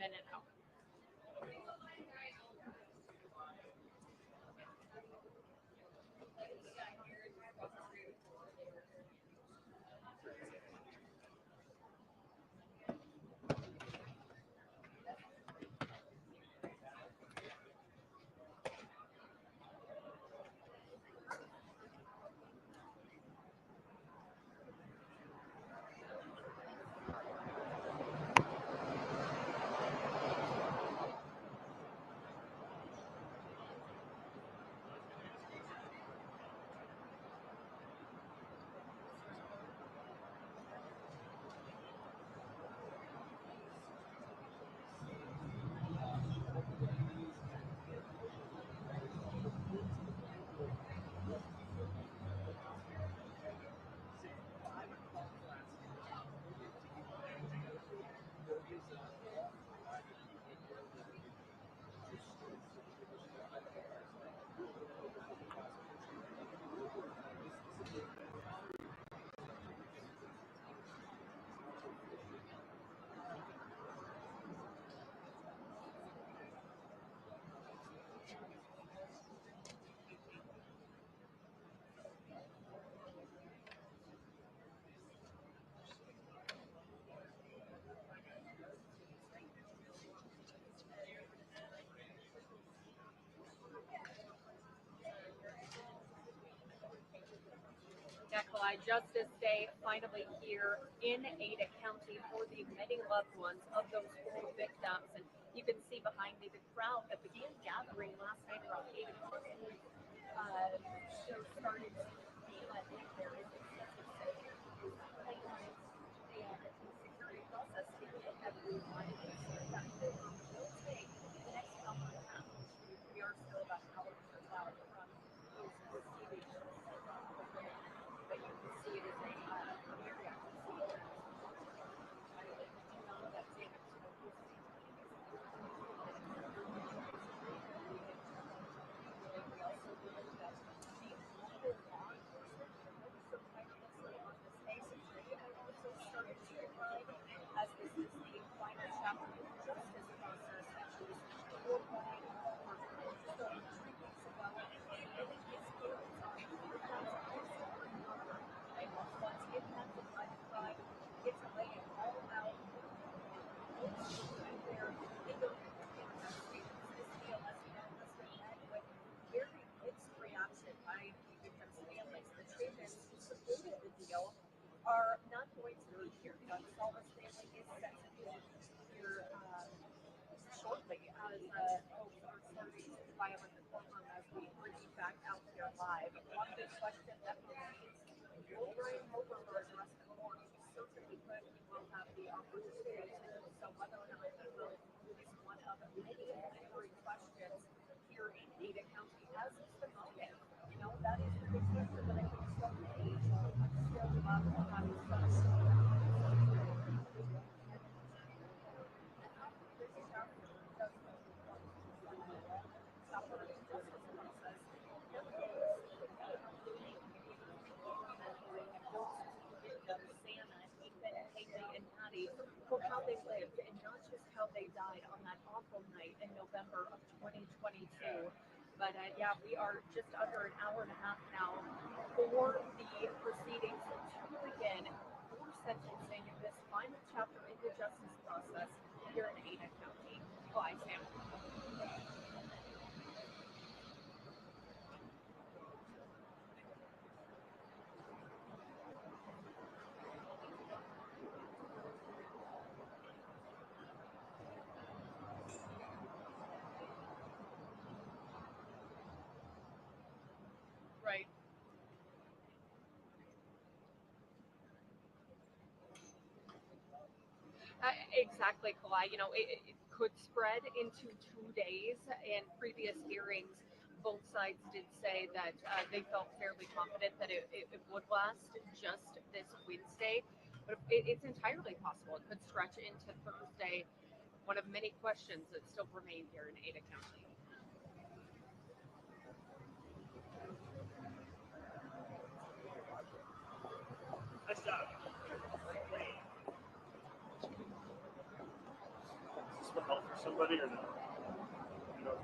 minute out. Nikolai, Justice Day finally here in Ada County for the many loved ones of those 4 victims. And you can see behind me the crowd that began gathering last night around 8 o'clock. So started to be let in. There is excessive plaintiffs and the security process to get everyone infected. Will take the next hour and a half. We are still about an hour or so out from those proceedings. But you can see it is a very active scene. We also learned that the local law enforcement was so tirelessly on this case, they have also started to arrive as this is the final chapter in the justice process that was for Bryan Kohberger. So 3 weeks ago, and in his case, that's also another. And once impacted by the crime, it's laying all out there in the investigations. This deal, as you know, has been met with very mixed reaction by the victims' families. The Chapins who supported the deal are not going to be here. Gonzalez family is set to be here shortly as folks are starting to file in the courtroom as we bring you back out here live. One big question that remains, will Bryan Kohberger address the court? Certainly could. He will have the opportunity to. So whether or not he will is one of many lingering questions here in Ada County, as is the motive. You know, that is the big question that I think so many still have some. For how they lived and not just how they died on that awful night in November of 2022. But yeah, we are just under an hour and a half now for the proceedings to begin for sentencing in this final chapter in the justice process here in Ada County. Bye, Sam. Right. Exactly, Kalai. You know, it could spread into 2 days. In previous hearings, both sides did say that they felt fairly confident that it would last just this Wednesday. But it's entirely possible. It could stretch into Thursday. One of many questions that still remain here in Ada County. Nice job. This is what somebody or no? You know,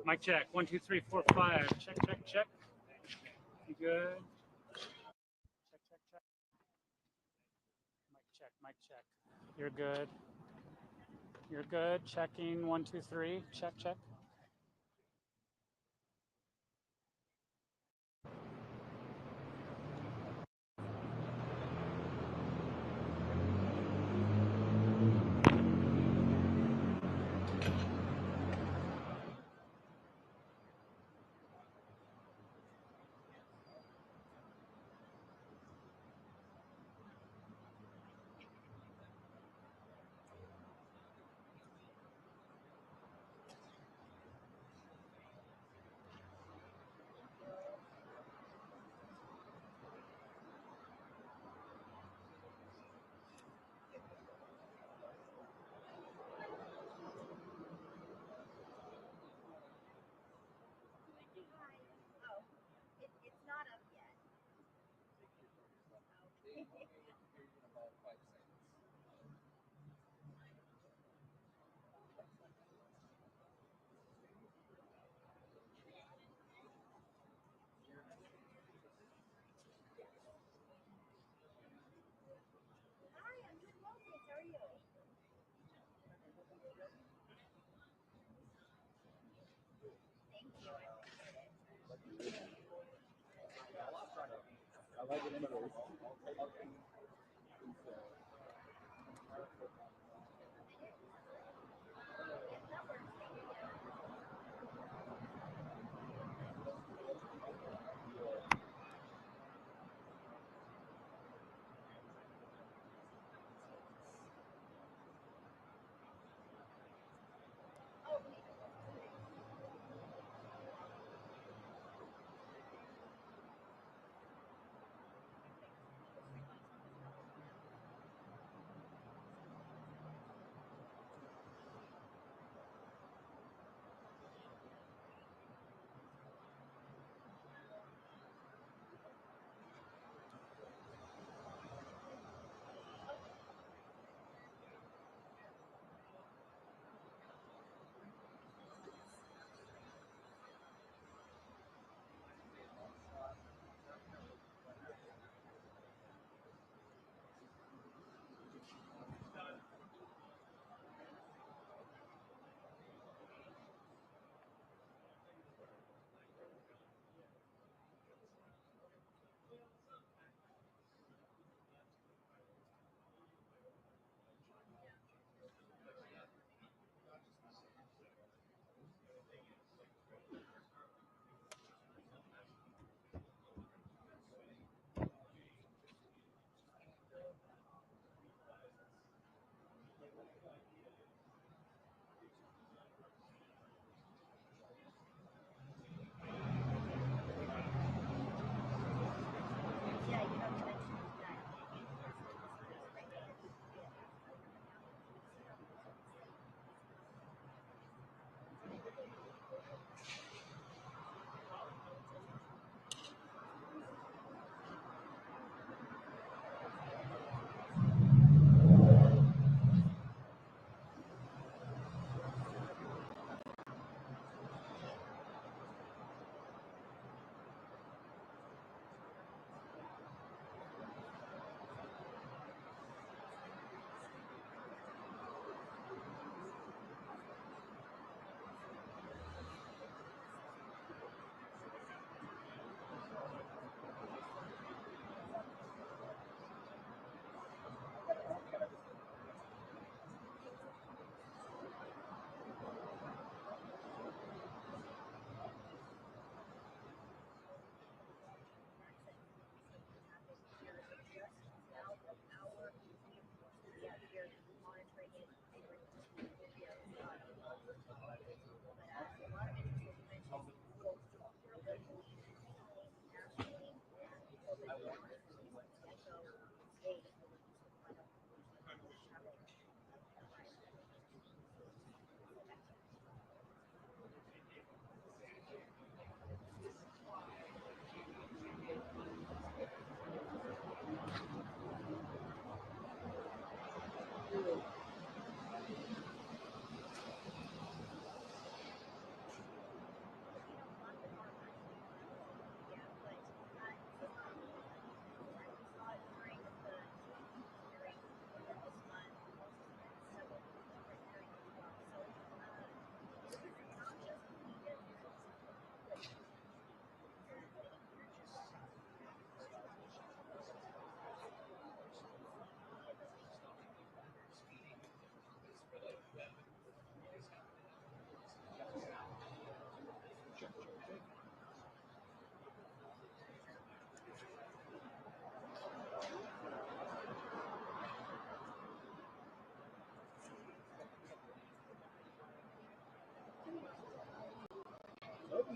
Mic check. 1, 2, 3, 4, 5. Check, check, check. You good? Check, check, check. Mic check, mic check. You're good. You're good. Checking. 1, 2, 3. Check, check. Oh, it's not up yet. Okay. Hi, I'm doing well, thanks. How are you? Thank you. I appreciate it. Yes, that works. Thank you. Okay.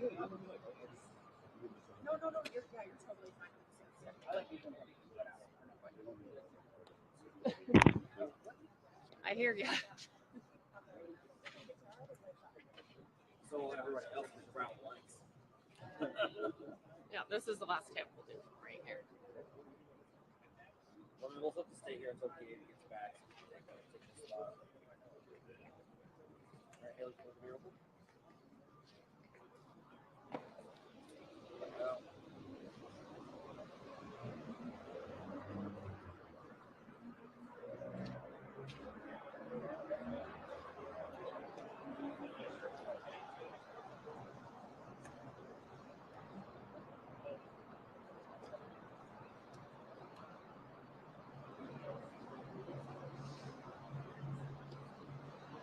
No, no, no. You're totally fine. I like you. I hear you. So everybody else is around once. Yeah, this is the last tip we'll do right here. Well, we'll have to stay here until Katie gets back. So we can take this spot. All right, Haley, can you open?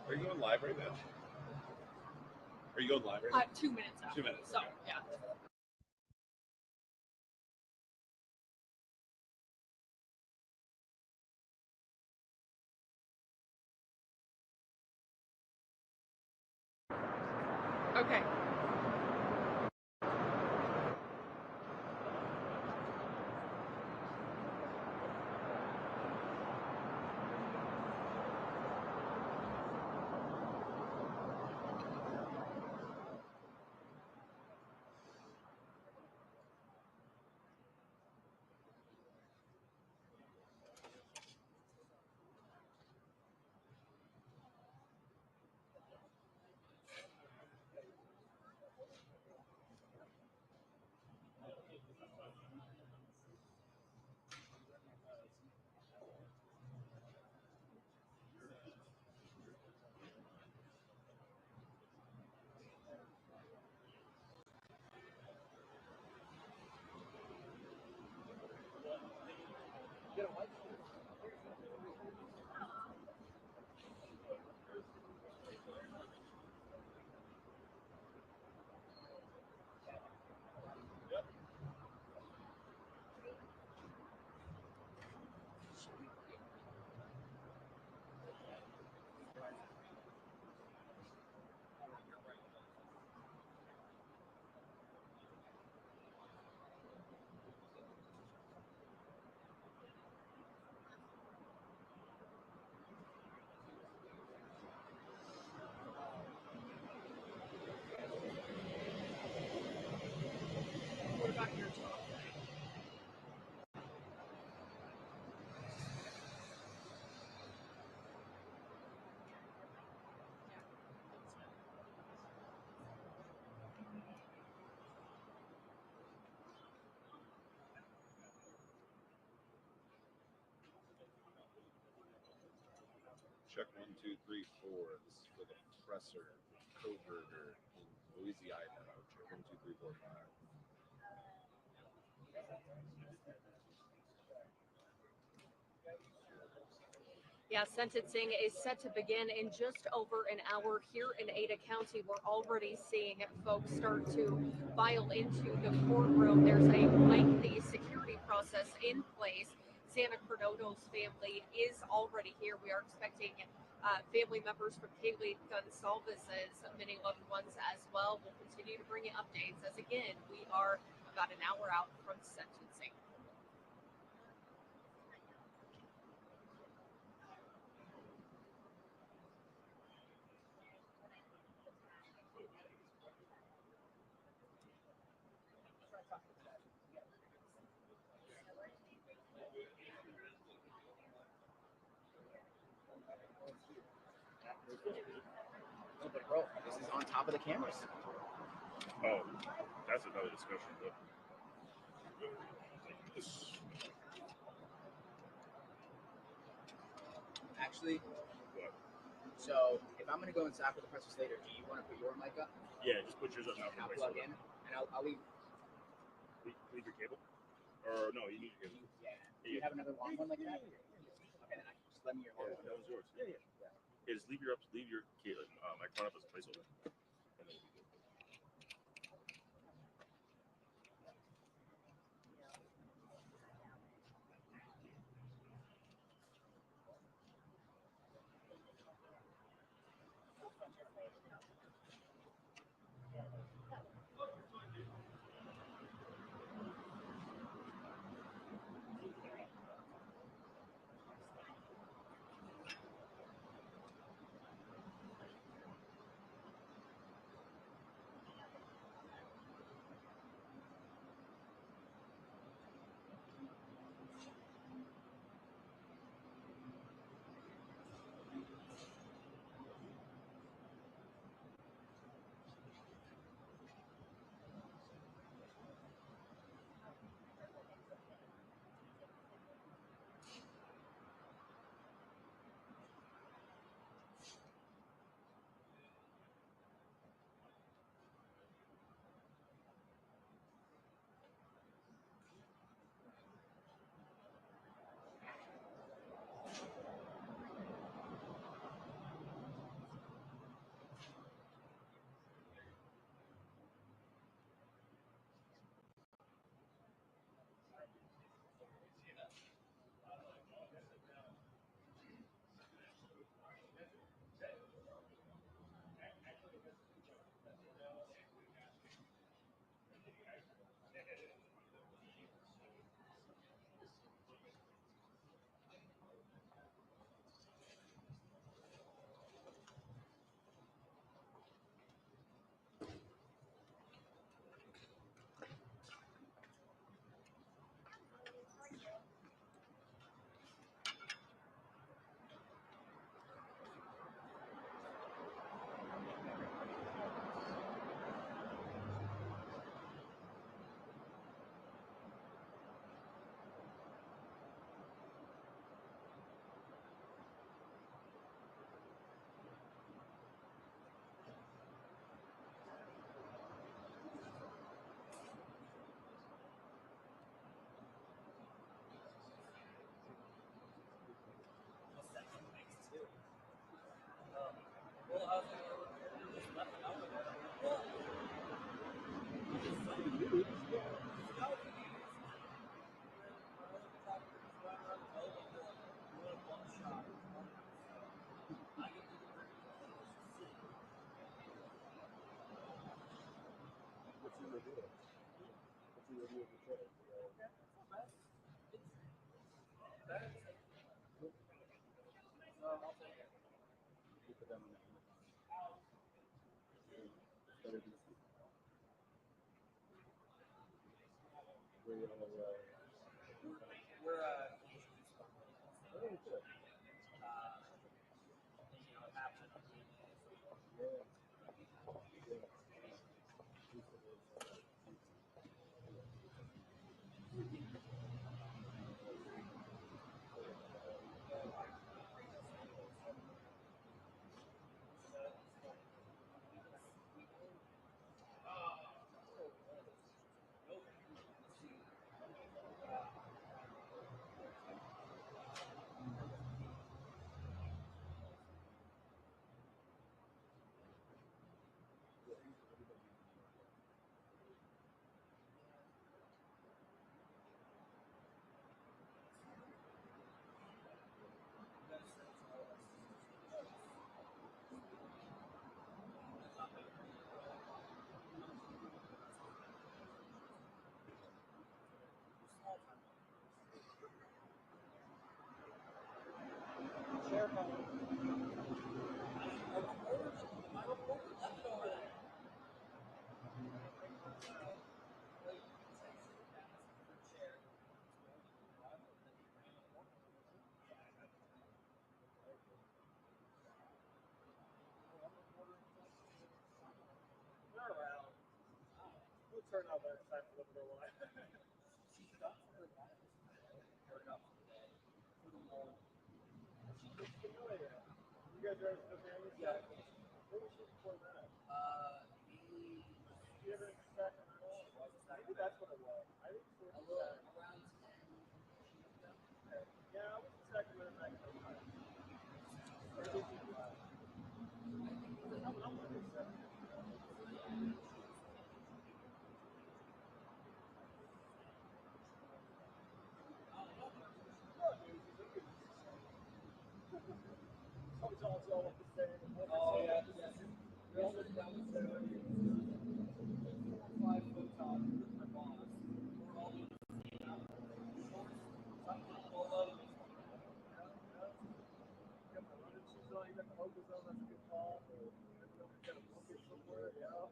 Are you going live right now? Are you going live right now? 2 minutes out. 2 minutes. So, yeah. Okay. What about your talk? Check 1, 2, 3, 4. This is for the professor, Kohberger in Boise, Idaho. Check 1, 2, 3, 4, 5. Yeah, sentencing is set to begin in just over an hour here in Ada County. We're already seeing folks start to file into the courtroom. There's a lengthy security process in place. Santa Cardotto's family is already here. We are expecting family members from Kaylee Gonsalves's many loved ones as well. We'll continue to bring you updates as, again, we are about an hour out from sentencing. Oh, but bro, this is on top of the cameras. Oh, that's another discussion. But Actually, what? so if I'm gonna go inside for the presses later, do you want to put your mic up? Yeah, just put yours up now. And I'll plug in, and I'll leave. Leave your cable? Or no, you need your cable. Yeah. Do you have another long one like that? Okay, then just lend me your long one. That was yours. Yeah. Yeah, just leave your microphone up as a placeholder. And then we'll be good. review it. What's your review of the trailer? I'll take it. You put them on the Amazon. It's better than the We're oh, good. Yeah. We'll turn out that side for a little while. You guys are the family? Yeah. What was she before that? You ever in Sacramento? Maybe that's what it was. I think she was in Sacramento. Yeah, I was in Sacramento back in 05. I'm with you, sir. Sometimes all of the same. Oh, yeah. We also down with 4 or 5 foot tall with my boss. We're all in the same shorts. Some people love it. Got my running shoes on, you got the hoses on, that's a good call. Maybe you got a bucket somewhere, you know?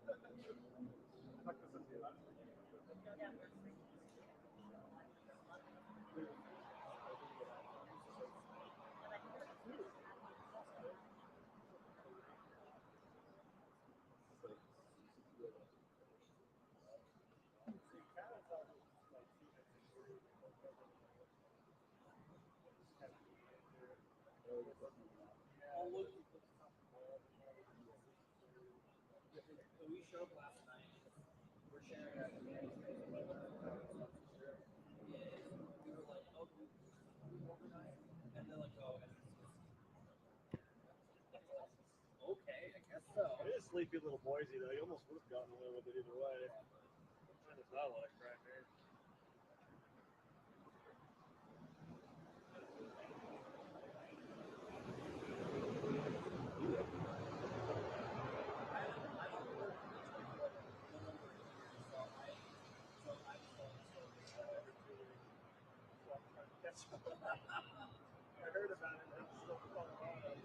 Fuck this up here. Oh, look. We showed up last night. We're sharing our space. We were like, oh, overnight. And they're like, oh, okay, I guess so. It is sleepy little Boise, though. You almost would have gotten away with it either way. Kind of not like right there. I heard about it. I'm still calling on it.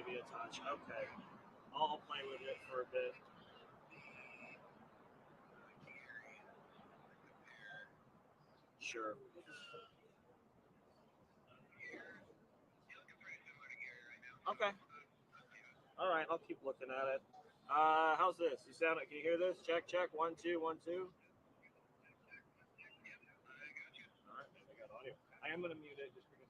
maybe a touch. Okay. I'll play with it for a bit. Sure. Okay. All right, I'll keep looking at it. How's this? You sound? Can you hear this? Check, check. 1 2 1 2. All right, I got audio. I am gonna mute it just because.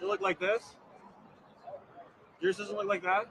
Does it look like this? Yours doesn't look like that?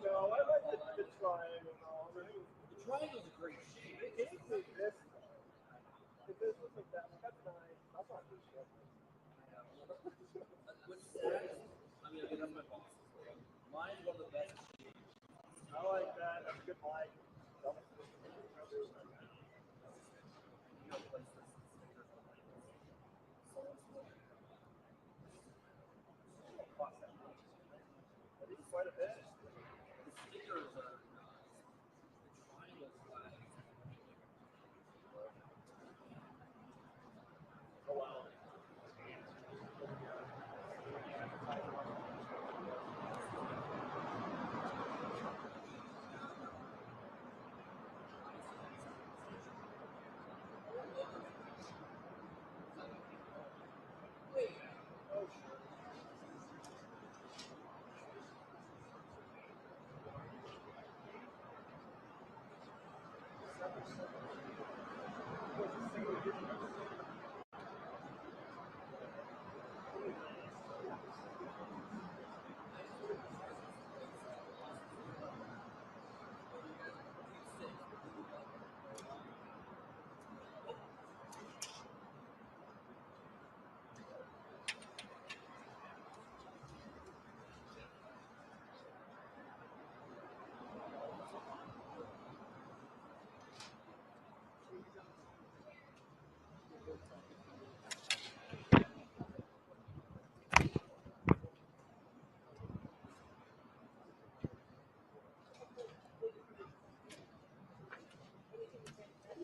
No, I like the triangle. The triangle's a great shape. It gave me this. If this looks like that, that's nice. That's not good shit. What's sad? I mean, again, that's my boss. Mine's one of the best shapes. I like that. That's a good light. That is quite a bit. The stickers are nice. The triangle's flat. Oh wow. Oh sure.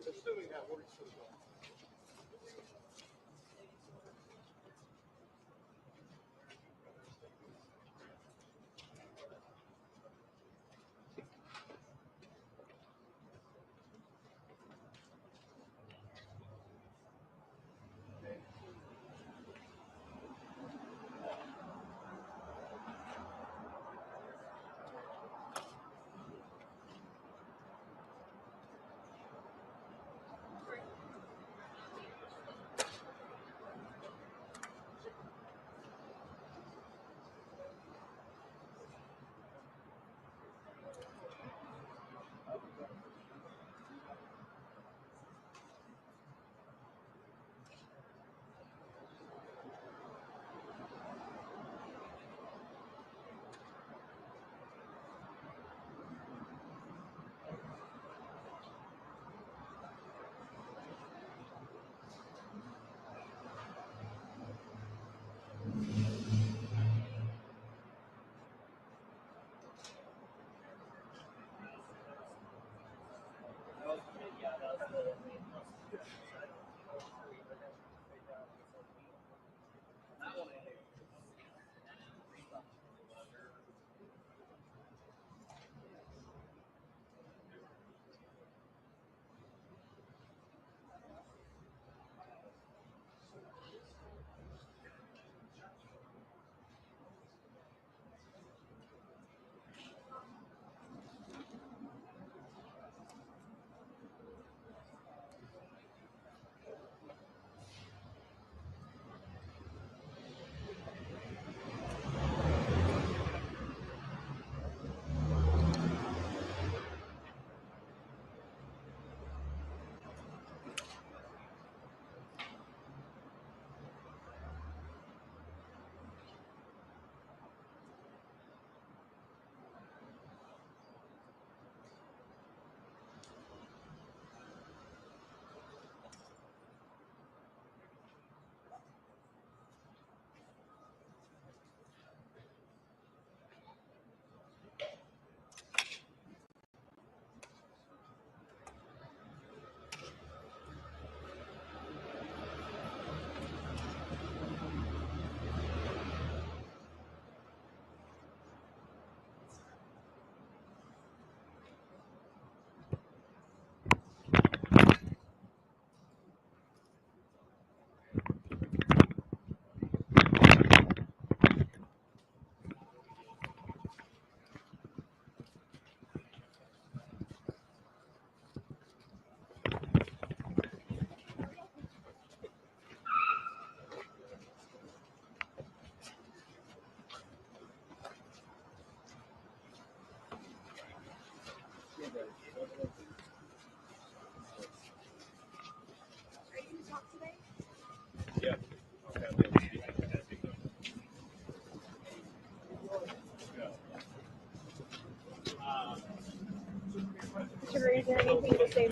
Assuming that works as well.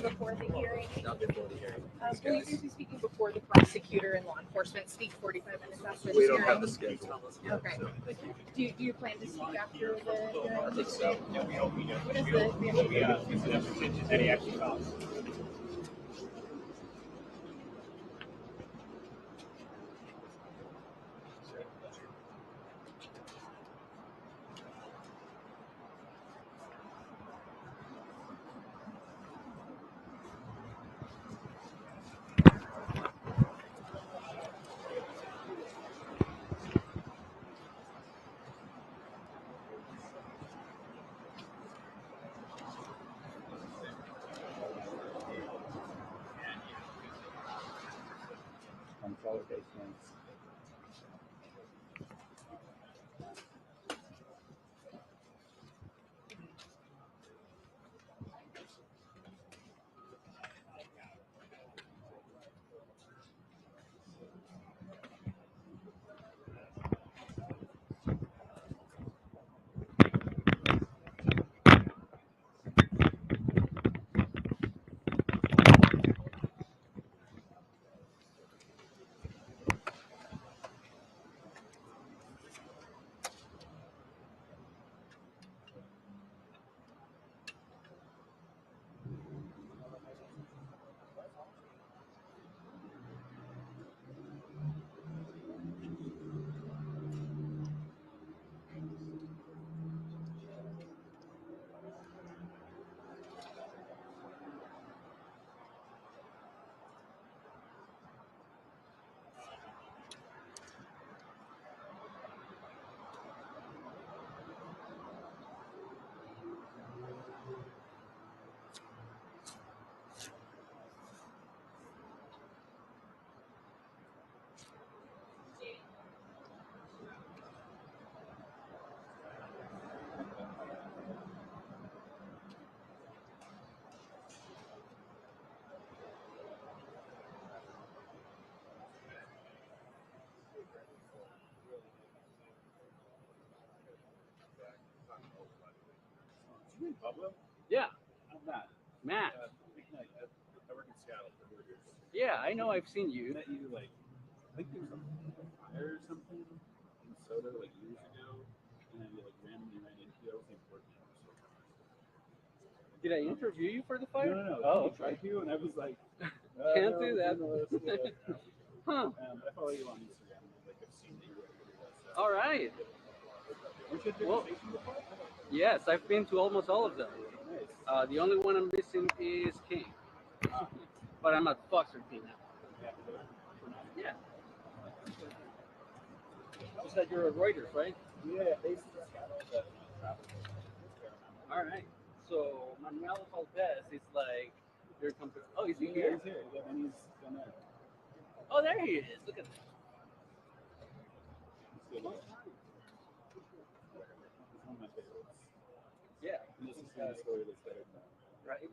before the hearing? Not before the hearing. Will you be speaking before the prosecutor and law enforcement speak 45 minutes after the We hearing? don't have the schedule. Okay. So, thank you. Do you plan to speak after the hearing? I think so. What is the that he actually found. Pablo? Yeah, I'm Matt. Matt. I work in Seattle for Hooters. Yeah, I know. I've seen I you. met you like, I think there was a fire or something in Soda like years ago, and then you like randomly ran into you. I wasn't even working on so. Did I interview you for the No, fire? no, no. Oh, I tried to, and I was like, Can't no, do that. journalist, yeah. Huh. I follow you on Instagram, and like I've seen that you were at Hooters. All right. You should do Well, a station before? yes, I've been to almost all of them. Nice. The only one I'm missing is King, but I'm at Fox 13 now. Yeah. You said you're at Reuters, right? Yeah, based in Seattle, but travel. All right. So Manuel Valdez is like your company. Oh, is he Yeah, here? he's here. Yeah, and he's gonna. Oh, there he is. Look at that. He's one of my favorites. Yeah. And this is the story that's better than that. Right.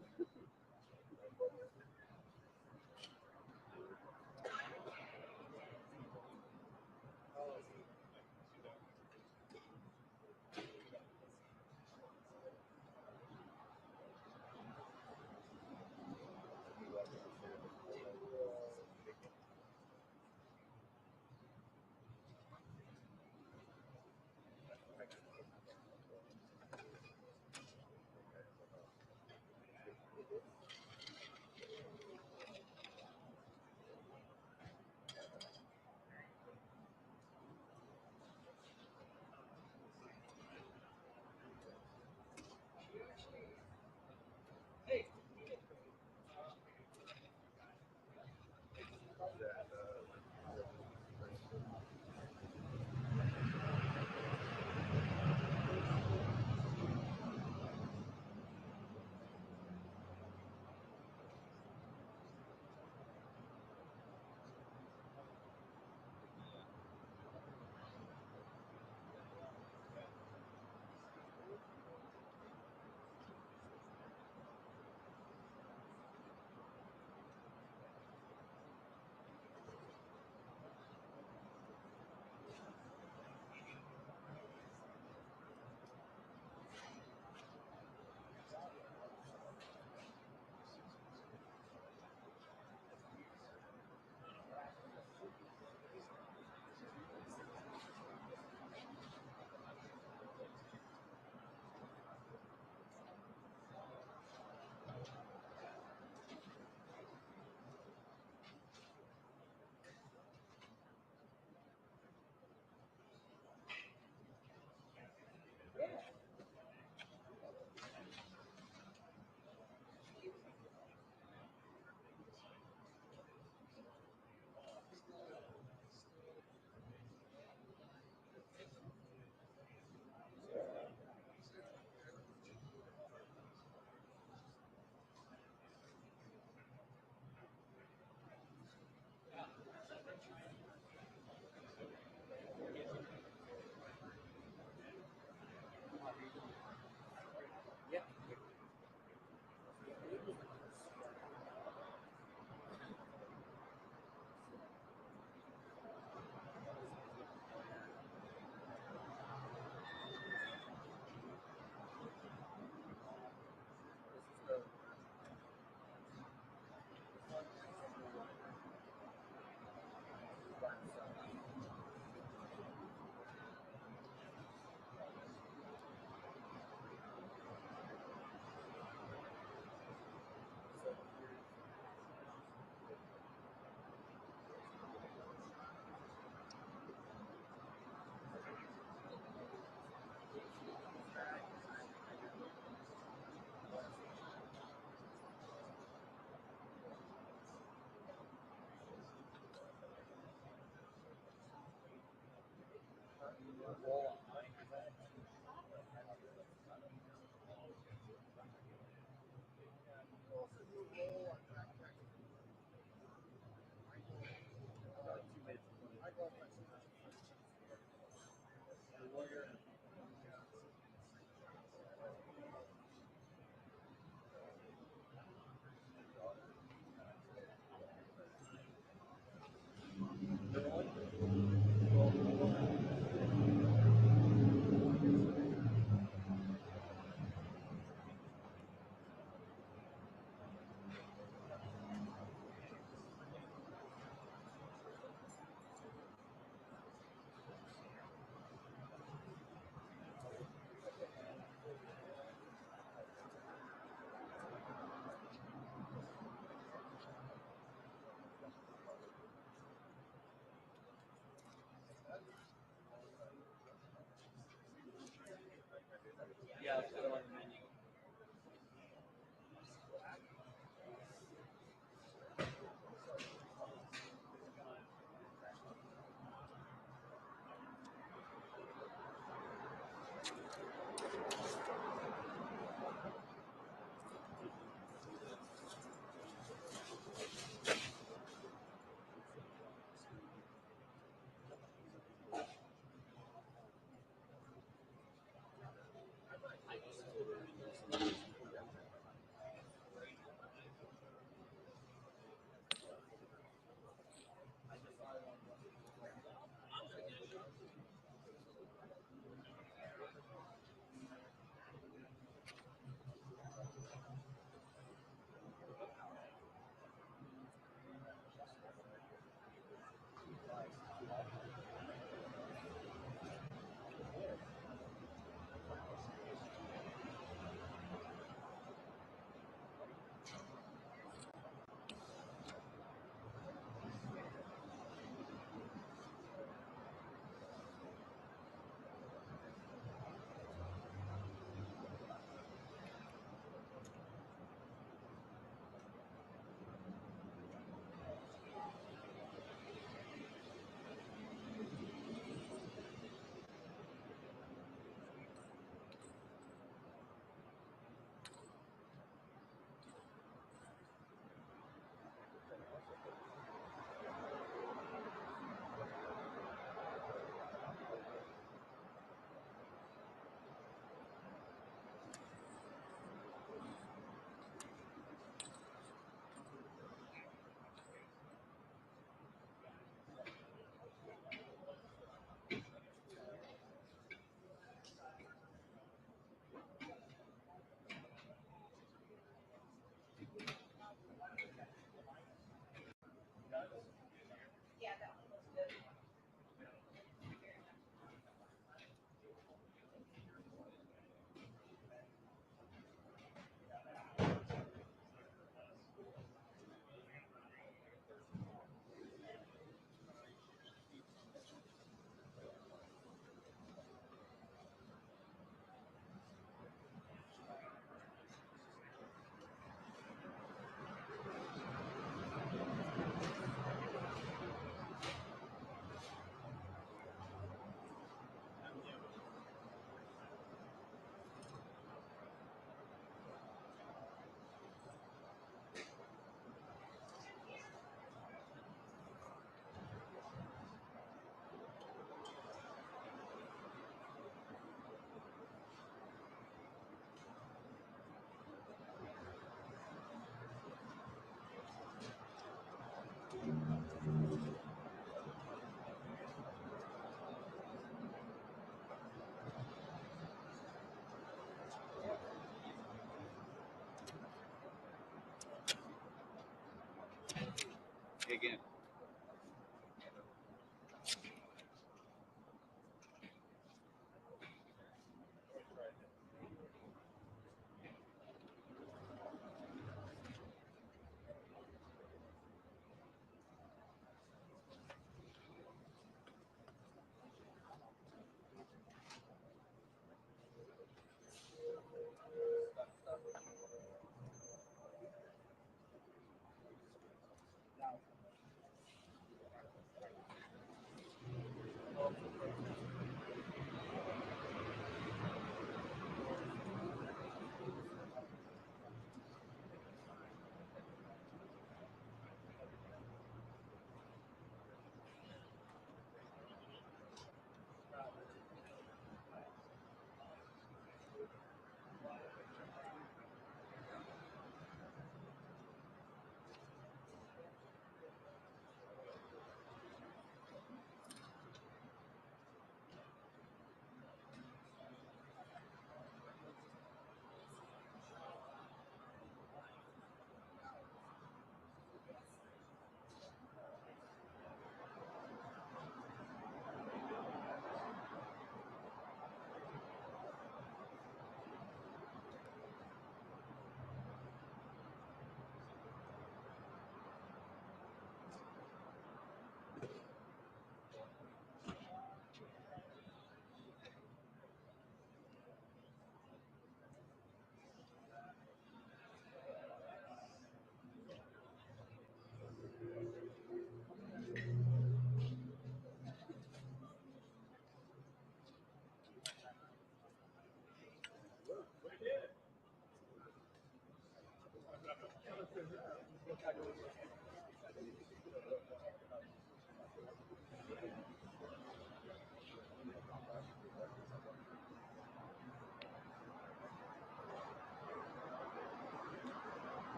kick in.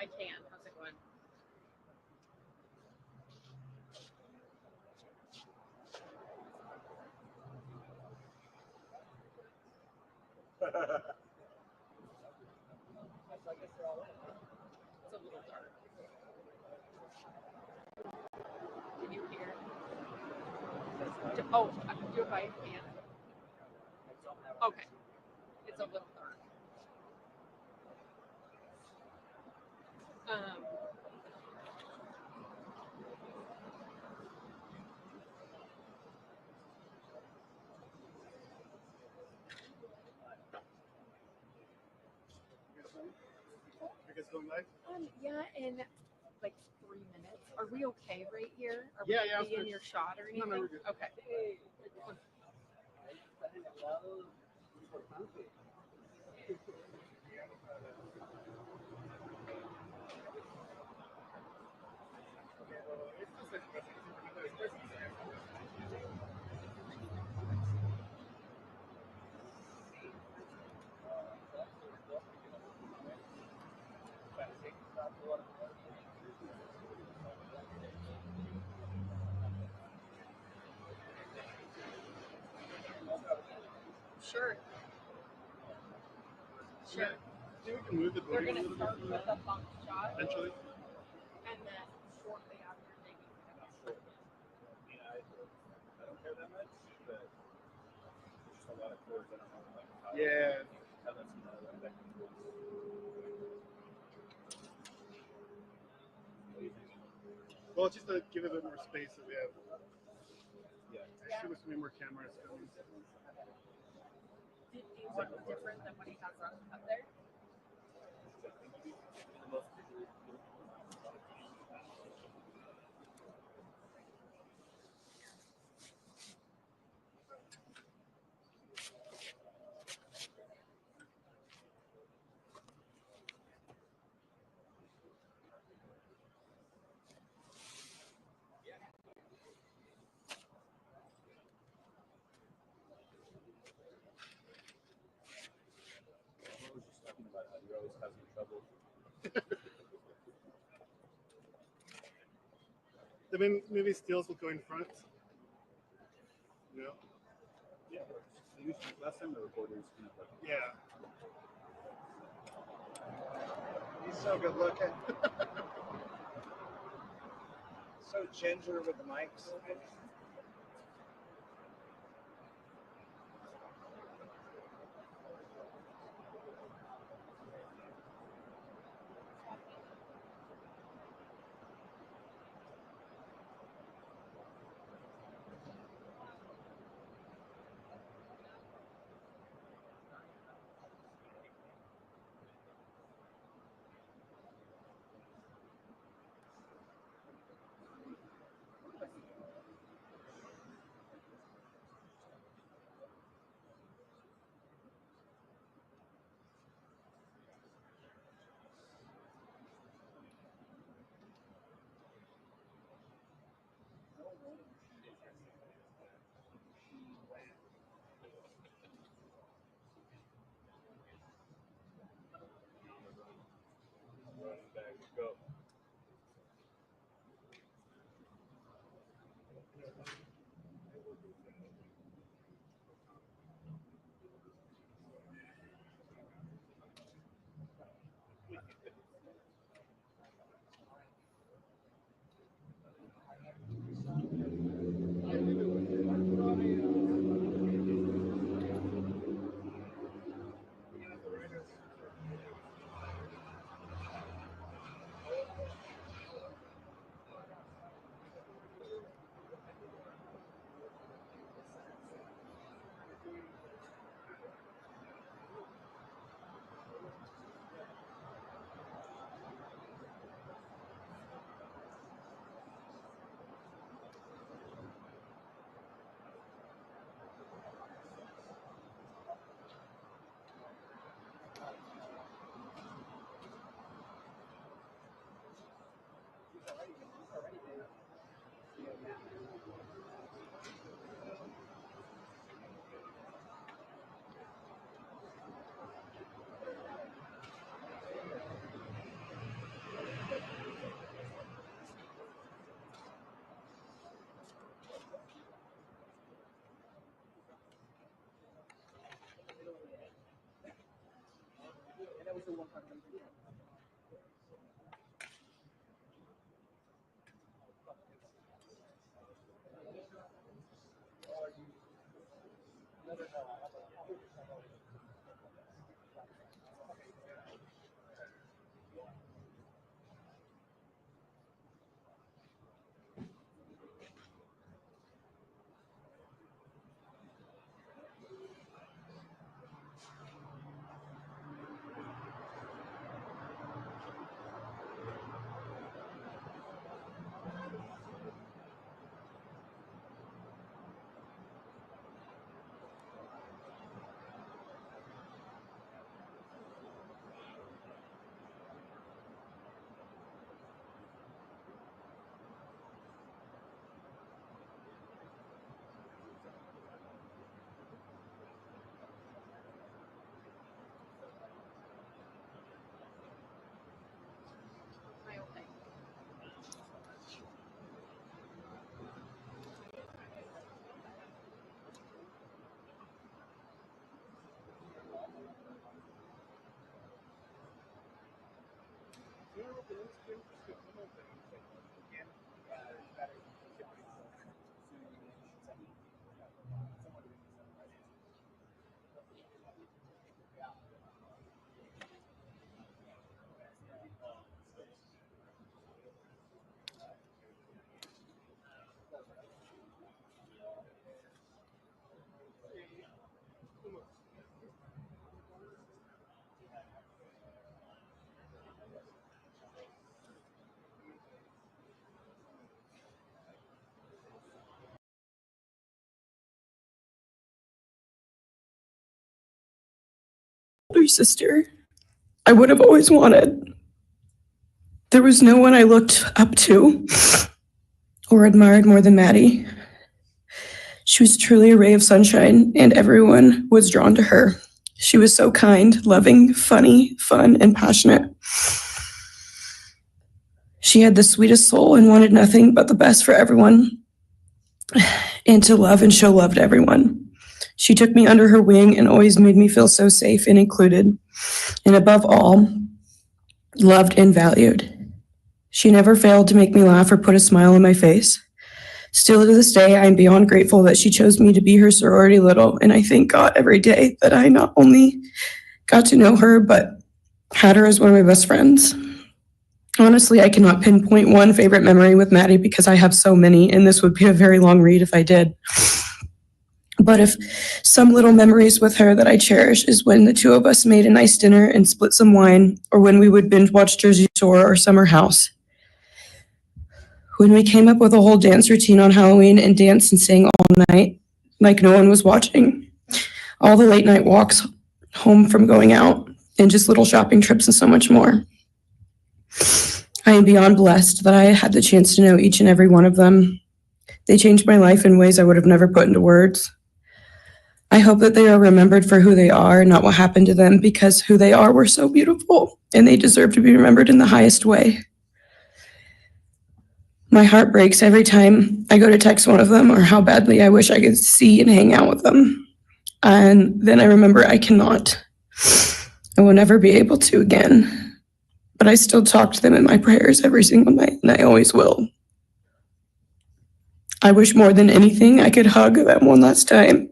I can. How's it going? It's a little dark. Can you hear? Oh, do it by hand. Okay. It's a little dark. You guys going live? Yeah, in like 3 minutes. Are we okay right here? Are Yeah, we yeah, be in good. your shot or No, anything? no, we're good. Okay. Sure. Sure. Yeah, we can move the They're voting a gonna little start bit with a bump shot, eventually. and then shortly after they can pick up. I don't care that much, but there's just a lot of chords. I don't know how Yeah. how that's gonna affect the chords. What do you think? Well, just to give it a bit more space so we have. Yeah. I assume there's gonna be more cameras coming. Do you want it different than what he has on up there? I was just talking about how you're always causing trouble. Then maybe Steels will go in front. No. Yeah. Last time the reporters kind of like Yeah. He's so good looking. So ginger with the mics. running back. Go. My own thing. Older sister I would have always wanted. There was no one I looked up to or admired more than Maddie. She was truly a ray of sunshine, and everyone was drawn to her. She was so kind, loving, funny, fun, and passionate. She had the sweetest soul and wanted nothing but the best for everyone and to love and show love to everyone. She took me under her wing and always made me feel so safe and included, and above all, loved and valued. She never failed to make me laugh or put a smile on my face. Still to this day, I am beyond grateful that she chose me to be her sorority little, and I thank God every day that I not only got to know her, but had her as one of my best friends. Honestly, I cannot pinpoint one favorite memory with Maddie because I have so many, and this would be a very long read if I did. But if some little memories with her that I cherish is when the two of us made a nice dinner and split some wine, or when we would binge watch Jersey Shore or Summer House. When we came up with a whole dance routine on Halloween and danced and sang all night like no one was watching. All the late night walks home from going out and just little shopping trips and so much more. I am beyond blessed that I had the chance to know each and every one of them. They changed my life in ways I would have never put into words. I hope that they are remembered for who they are, not what happened to them, because who they are were so beautiful, and they deserve to be remembered in the highest way. My heart breaks every time I go to text one of them or how badly I wish I could see and hang out with them. And then I remember I cannot. I will never be able to again. But I still talk to them in my prayers every single night, and I always will. I wish more than anything I could hug them one last time.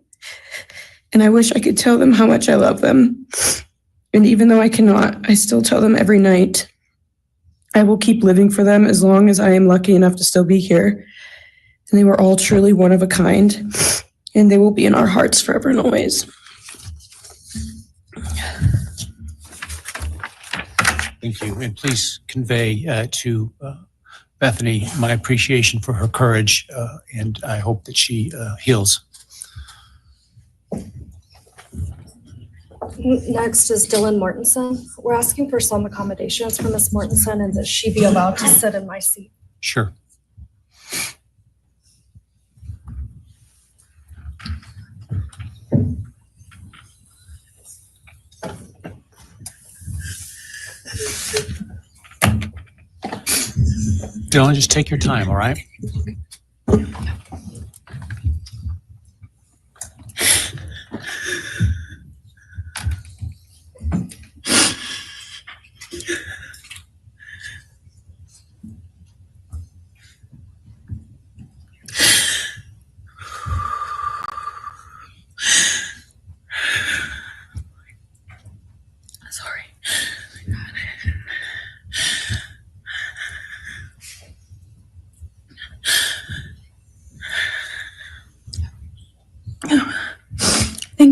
And I wish I could tell them how much I love them. And even though I cannot, I still tell them every night. I will keep living for them as long as I am lucky enough to still be here. And they were all truly one of a kind. And they will be in our hearts forever and always. Thank you. And please convey to Bethany my appreciation for her courage, and I hope that she heals. Next is Dylan Mortensen. We're asking for some accommodations for Ms. Mortensen, and that she be allowed to sit in my seat. Sure. Dylan, just take your time, all right?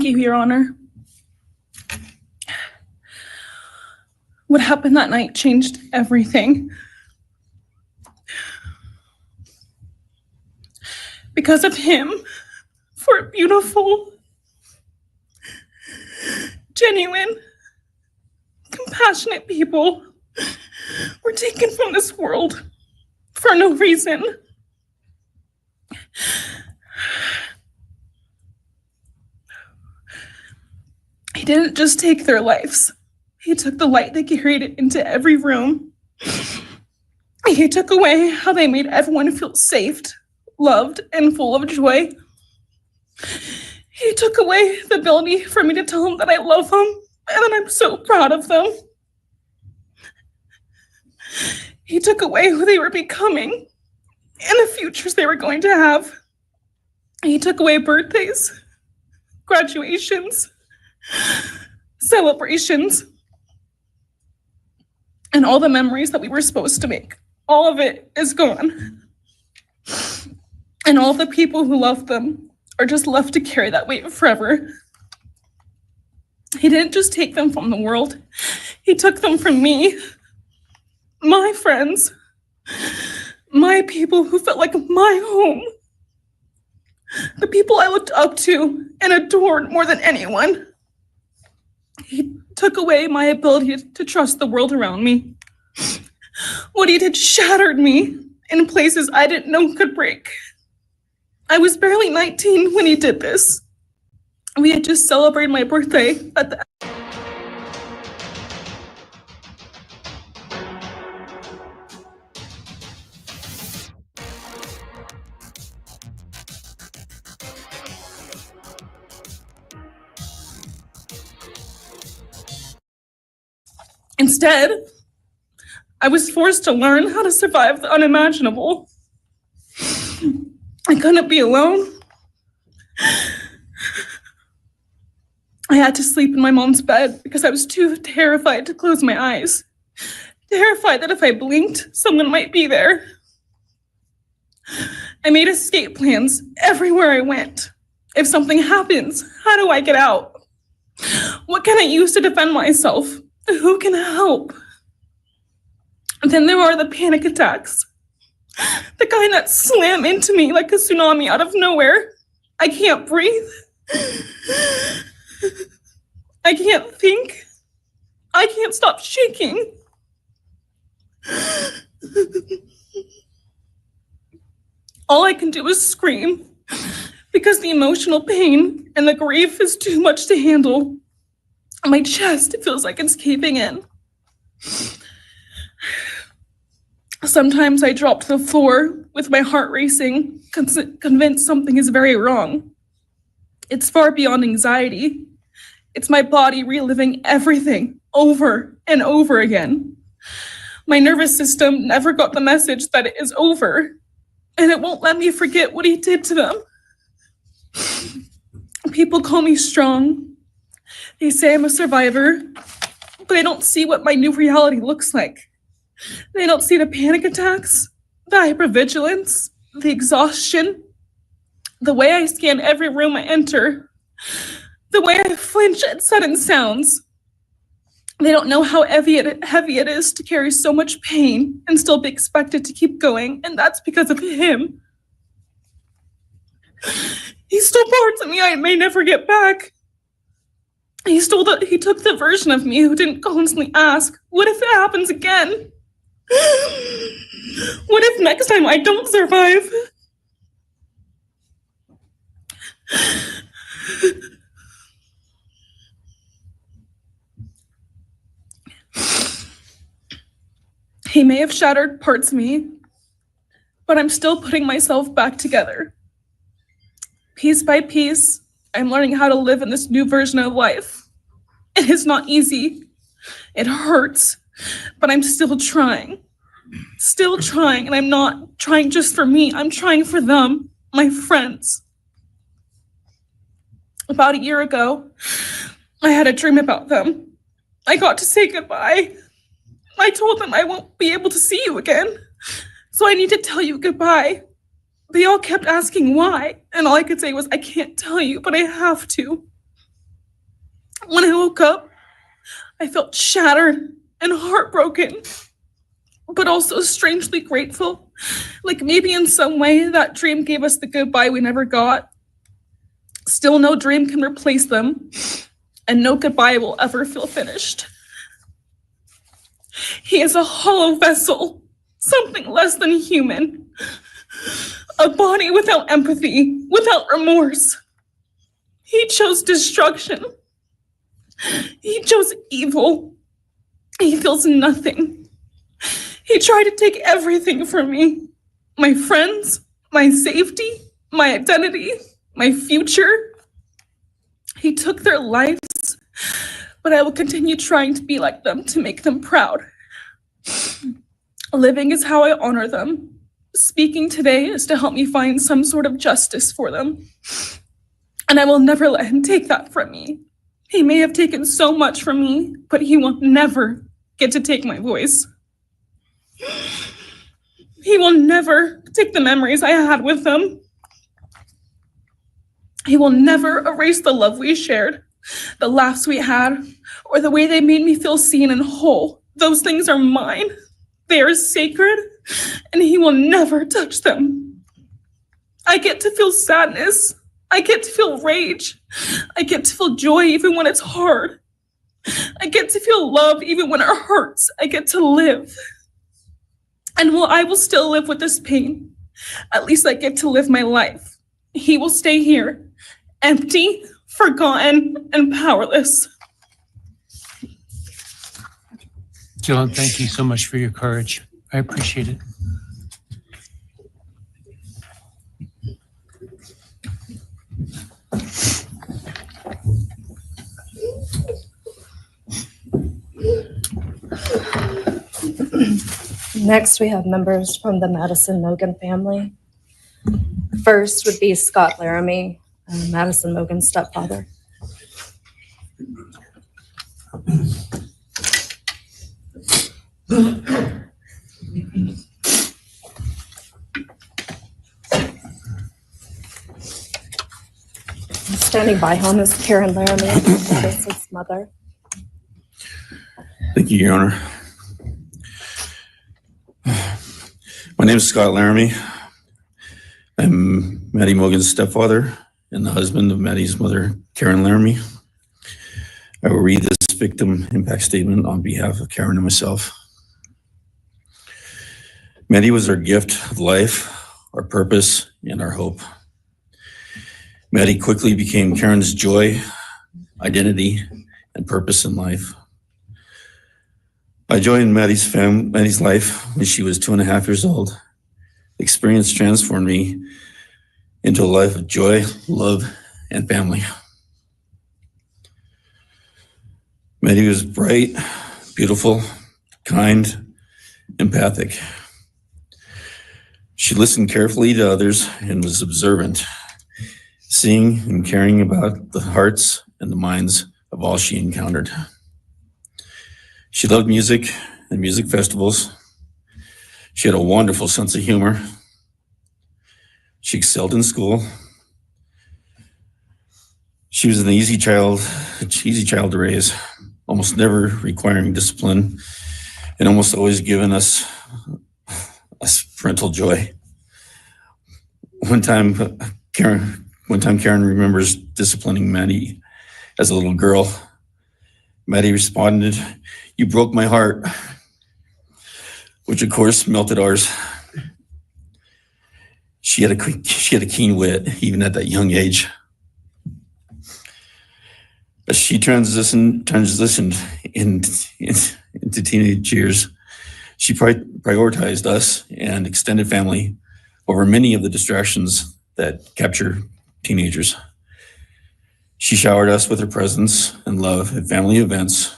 you, Your Honor. What happened that night changed everything. Because of him, 4 beautiful, genuine, compassionate people were taken from this world for no reason. He didn't just take their lives. He took the light they carried into every room. He took away how they made everyone feel safe, loved, and full of joy. He took away the ability for me to tell them that I love them and that I'm so proud of them. He took away who they were becoming and the futures they were going to have. He took away birthdays, graduations, celebrations, and all the memories that we were supposed to make. All of it is gone. And all the people who loved them are just left to carry that weight forever. He didn't just take them from the world. He took them from me, my friends, my people who felt like my home, the people I looked up to and adored more than anyone. He took away my ability to trust the world around me. What he did shattered me in places I didn't know could break. I was barely 19 when he did this. We had just celebrated my birthday at the Instead, I was forced to learn how to survive the unimaginable. I couldn't be alone. I had to sleep in my mom's bed because I was too terrified to close my eyes. Terrified that if I blinked, someone might be there. I made escape plans everywhere I went. If something happens, how do I get out? What can I use to defend myself? Who can help? And then there are the panic attacks. The kind that slam into me like a tsunami out of nowhere. I can't breathe. I can't think. I can't stop shaking. All I can do is scream because the emotional pain and the grief is too much to handle. My chest feels like it's caving in. Sometimes I drop to the floor with my heart racing, convinced something is very wrong. It's far beyond anxiety. It's my body reliving everything over and over again. My nervous system never got the message that it is over, and it won't let me forget what he did to them. People call me strong. They say I'm a survivor, but they don't see what my new reality looks like. They don't see the panic attacks, the hypervigilance, the exhaustion, the way I scan every room I enter, the way I flinch at sudden sounds. They don't know how heavy it is to carry so much pain and still be expected to keep going, and that's because of him. He stole parts of me I may never get back. He took the version of me who didn't constantly ask, what if it happens again? What if next time I don't survive? He may have shattered parts of me, but I'm still putting myself back together. Piece by piece, I'm learning how to live in this new version of life. It is not easy. It hurts, but I'm still trying. And I'm not trying just for me. I'm trying for them, my friends. About a year ago, I had a dream about them. I got to say goodbye. I told them I won't be able to see you again, so I need to tell you goodbye. They all kept asking why, and all I could say was, I can't tell you, but I have to. When I woke up, I felt shattered and heartbroken, but also strangely grateful. Like maybe in some way that dream gave us the goodbye we never got. Still, no dream can replace them, and no goodbye will ever feel finished. He is a hollow vessel, something less than human. A body without empathy, without remorse. He chose destruction. He chose evil. He feels nothing. He tried to take everything from me. My friends, my safety, my identity, my future. He took their lives, but I will continue trying to be like them, to make them proud. Living is how I honor them. Speaking today is to help me find some sort of justice for them. And I will never let him take that from me. He may have taken so much from me, but he will never get to take my voice. He will never take the memories I had with them. He will never erase the love we shared, the laughs we had, or the way they made me feel seen and whole. Those things are mine. They are sacred, and he will never touch them. I get to feel sadness. I get to feel rage. I get to feel joy even when it's hard. I get to feel love even when it hurts. I get to live. And while I will still live with this pain, at least I get to live my life. He will stay here, empty, forgotten, and powerless. Dylan, thank you so much for your courage. I appreciate it. Next, we have members from the Madison Mogan family. First would be Scott Laramie, Madison Mogan's stepfather. Standing by him is Karen Laramie, Madison's mother. Thank you, Your Honor. My name is Scott Laramie. I'm Maddie Mogan's stepfather and the husband of Maddie's mother, Karen Laramie. I will read this victim impact statement on behalf of Karen and myself. Maddie was our gift of life, our purpose, and our hope. Maddie quickly became Karen's joy, identity, and purpose in life. I joined Maddie's life when she was 2.5 years old. The experience transformed me into a life of joy, love, and family. Maddie was bright, beautiful, kind, empathic. She listened carefully to others and was observant, seeing and caring about the hearts and the minds of all she encountered. She loved music and music festivals. She had a wonderful sense of humor. She excelled in school. She was an easy child to raise, almost never requiring discipline, and almost always giving us parental joy. One time Karen remembers disciplining Maddie as a little girl. Maddie responded, "You broke my heart," which of course melted ours. She had a keen wit, even at that young age. As she transitioned into teenage years, she prioritized us and extended family over many of the distractions that capture teenagers. She showered us with her presence and love at family events,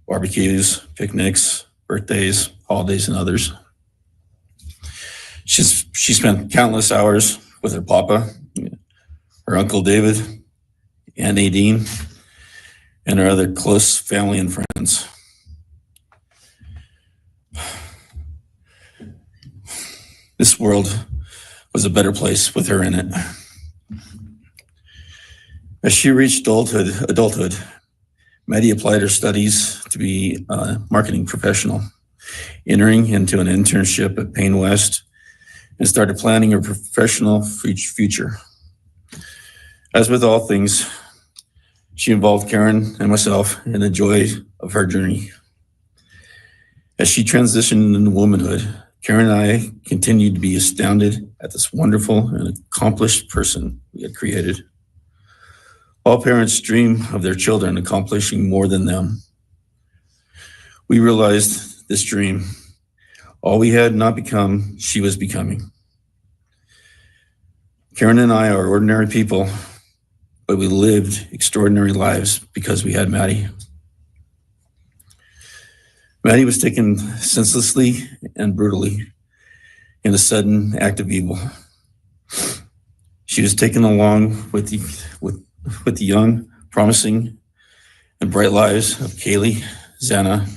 barbecues, picnics, birthdays, holidays, and others. She spent countless hours with her papa, her Uncle David, Aunt Nadine, and her other close family and friends. This world was a better place with her in it. As she reached adulthood, Maddie applied her studies to be a marketing professional, entering into an internship at Payne West, and started planning her professional future. As with all things, she involved Karen and myself in the joy of her journey. As she transitioned into womanhood, Karen and I continued to be astounded at this wonderful and accomplished person we had created. All parents dream of their children accomplishing more than them. We realized this dream, all we had not become, she was becoming. Karen and I are ordinary people, but we lived extraordinary lives because we had Maddie. Maddie was taken senselessly and brutally in a sudden act of evil. She was taken along with the young, promising, and bright lives of Kaylee, Xana,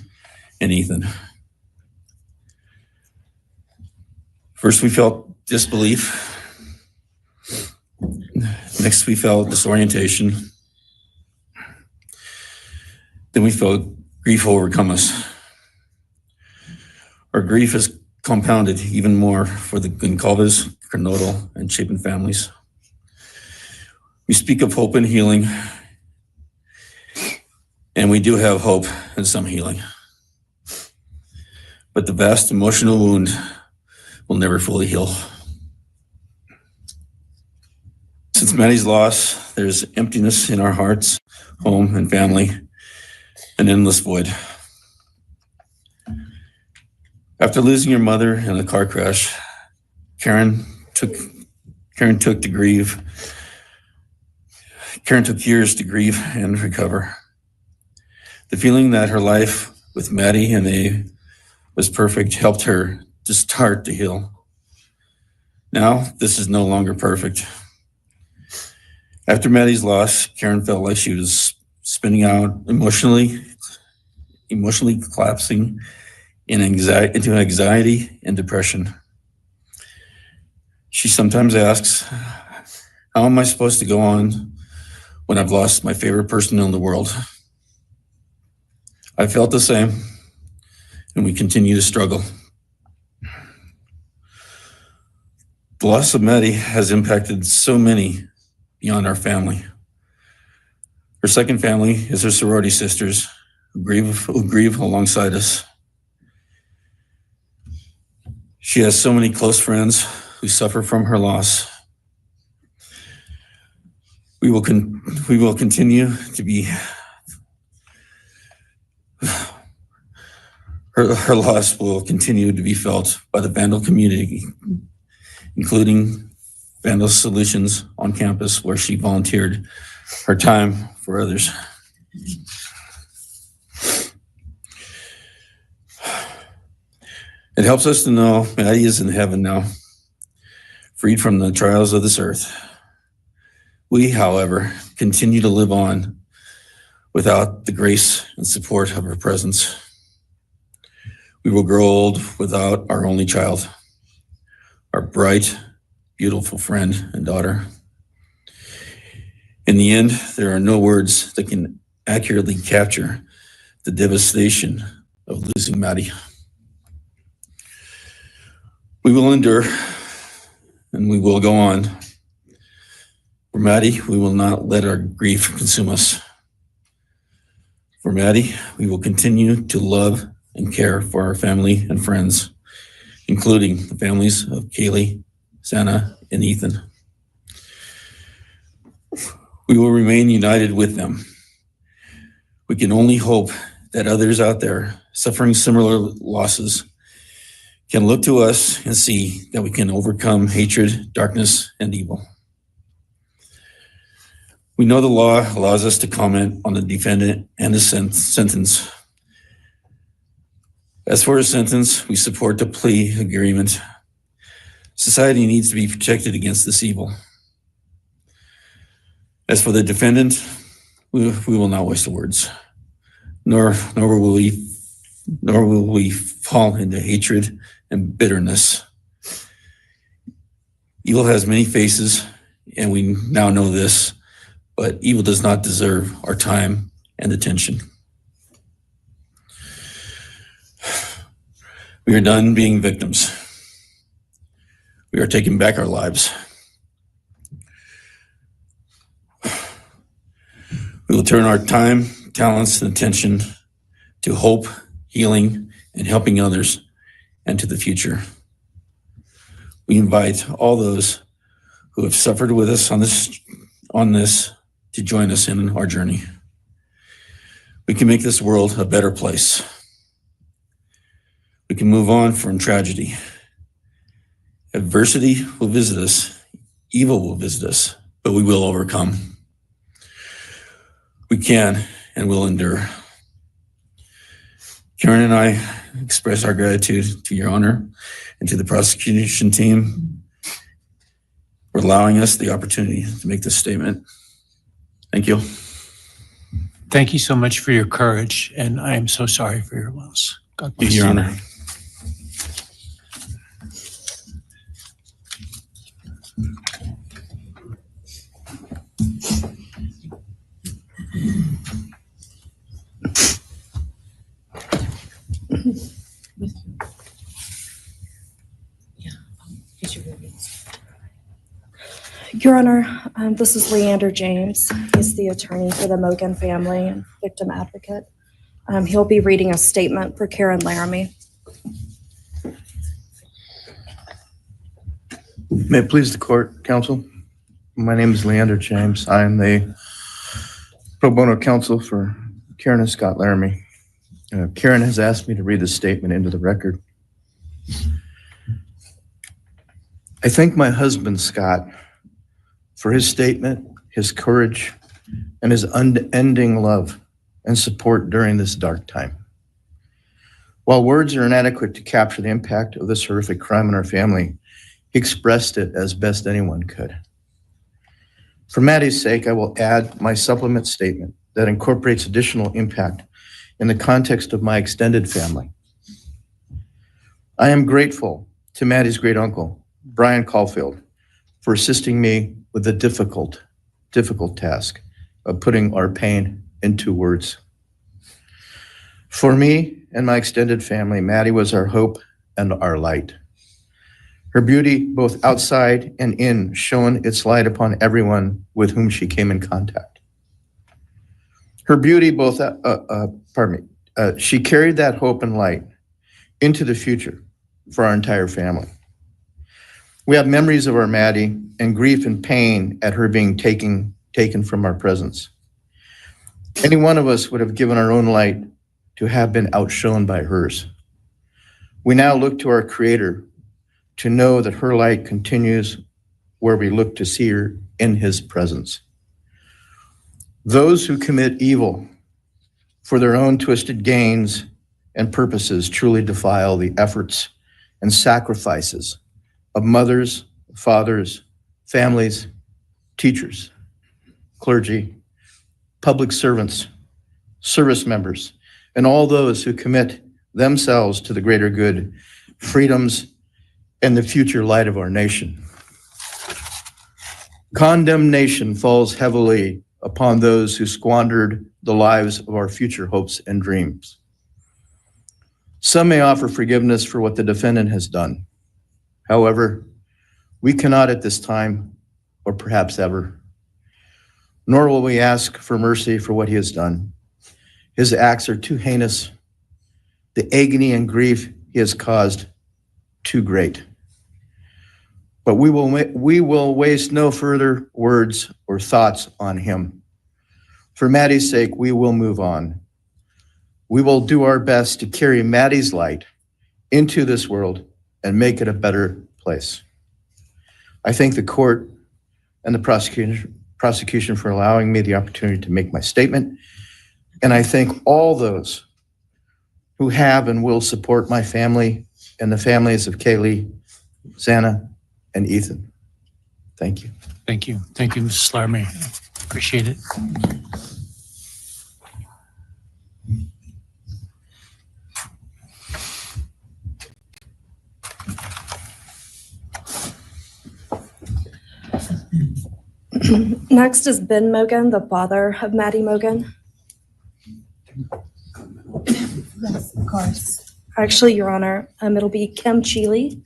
and Ethan. First, we felt disbelief. Next, we felt disorientation. Then we felt grief overcome us. Our grief is compounded even more for the Goncalves, Kernodle, and Chapin families. We speak of hope and healing, and we do have hope and some healing. But the vast emotional wound will never fully heal. Since Maddie's loss, there's emptiness in our hearts, home, and family, an endless void. After losing her mother in a car crash, Karen took years to grieve and recover. The feeling that her life with Maddie and they was perfect helped her to start to heal. Now, this is no longer perfect. After Maddie's loss, Karen felt like she was spinning out, emotionally collapsing into anxiety and depression. She sometimes asks, how am I supposed to go on when I've lost my favorite person in the world? I felt the same, and we continue to struggle. The loss of Maddie has impacted so many beyond our family. Her second family is her sorority sisters who grieve alongside us. She has so many close friends who suffer from her loss. We will continue to be, her loss will continue to be felt by the Vandal community, including Vandal Solutions on campus, where she volunteered her time for others. It helps us to know Maddie is in heaven now, freed from the trials of this earth. We, however, continue to live on without the grace and support of her presence. We will grow old without our only child, our bright, beautiful friend and daughter. In the end, there are no words that can accurately capture the devastation of losing Maddie. We will endure, and we will go on. For Maddie, we will not let our grief consume us. For Maddie, we will continue to love and care for our family and friends, including the families of Kaylee, Xana, and Ethan. We will remain united with them. We can only hope that others out there suffering similar losses can look to us and see that we can overcome hatred, darkness, and evil. We know the law allows us to comment on the defendant and his sentence. As for his sentence, we support the plea agreement. Society needs to be protected against this evil. As for the defendant, we will not waste the words, nor will we fall into hatred and bitterness. Evil has many faces, and we now know this, but evil does not deserve our time and attention. We are done being victims. We are taking back our lives. We will turn our time, talents, and attention to hope, healing, and helping others and to the future. We invite all those who have suffered with us on this to join us in our journey. We can make this world a better place. We can move on from tragedy. Adversity will visit us, evil will visit us, but we will overcome. We can and will endure. Karen and I express our gratitude to Your Honor and to the prosecution team for allowing us the opportunity to make this statement. Thank you. Thank you so much for your courage, and I am so sorry for your loss. God bless Your you. Honor. Your Honor, this is Leander James. He's the attorney for the Mogan family and victim advocate. He'll be reading a statement for Karen Laramie. May it please the court, counsel. My name is Leander James. I am the pro bono counsel for Karen and Scott Laramie. Karen has asked me to read this statement into the record. I thank my husband, Scott, for his statement, his courage, and his unending love and support during this dark time. While words are inadequate to capture the impact of this horrific crime on our family, he expressed it as best anyone could. For Maddie's sake, I will add my supplement statement that incorporates additional impact in the context of my extended family. I am grateful to Maddie's great uncle, Bryan Kohberger, for assisting me with the difficult task of putting our pain into words. For me and my extended family, Maddie was our hope and our light. Her beauty, both outside and in, shone its light upon everyone with whom she came in contact. Her beauty, she carried that hope and light into the future for our entire family. We have memories of our Maddie and grief and pain at her being taken from our presence. Any one of us would have given our own light to have been outshone by hers. We now look to our Creator to know that her light continues where we look to see her in His presence. Those who commit evil for their own twisted gains and purposes truly defile the efforts and sacrifices of mothers, fathers, families, teachers, clergy, public servants, service members, and all those who commit themselves to the greater good, freedoms, and the future light of our nation. Condemnation falls heavily upon those who squandered the lives of our future hopes and dreams. Some may offer forgiveness for what the defendant has done. However, we cannot at this time, or perhaps ever, nor will we ask for mercy for what he has done. His acts are too heinous. The agony and grief he has caused, too great. But we will waste no further words or thoughts on him. For Maddie's sake, we will move on. We will do our best to carry Maddie's light into this world and make it a better place. I thank the court and the prosecution for allowing me the opportunity to make my statement. And I thank all those who have and will support my family and the families of Kaylee, Xana, and Ethan. Thank you. Thank you. Thank you, Mrs. Laramie. Appreciate it. Next is Ben Mogan, the father of Maddie Mogan. course. Actually, Your Honor, it'll be Kim Cheeley,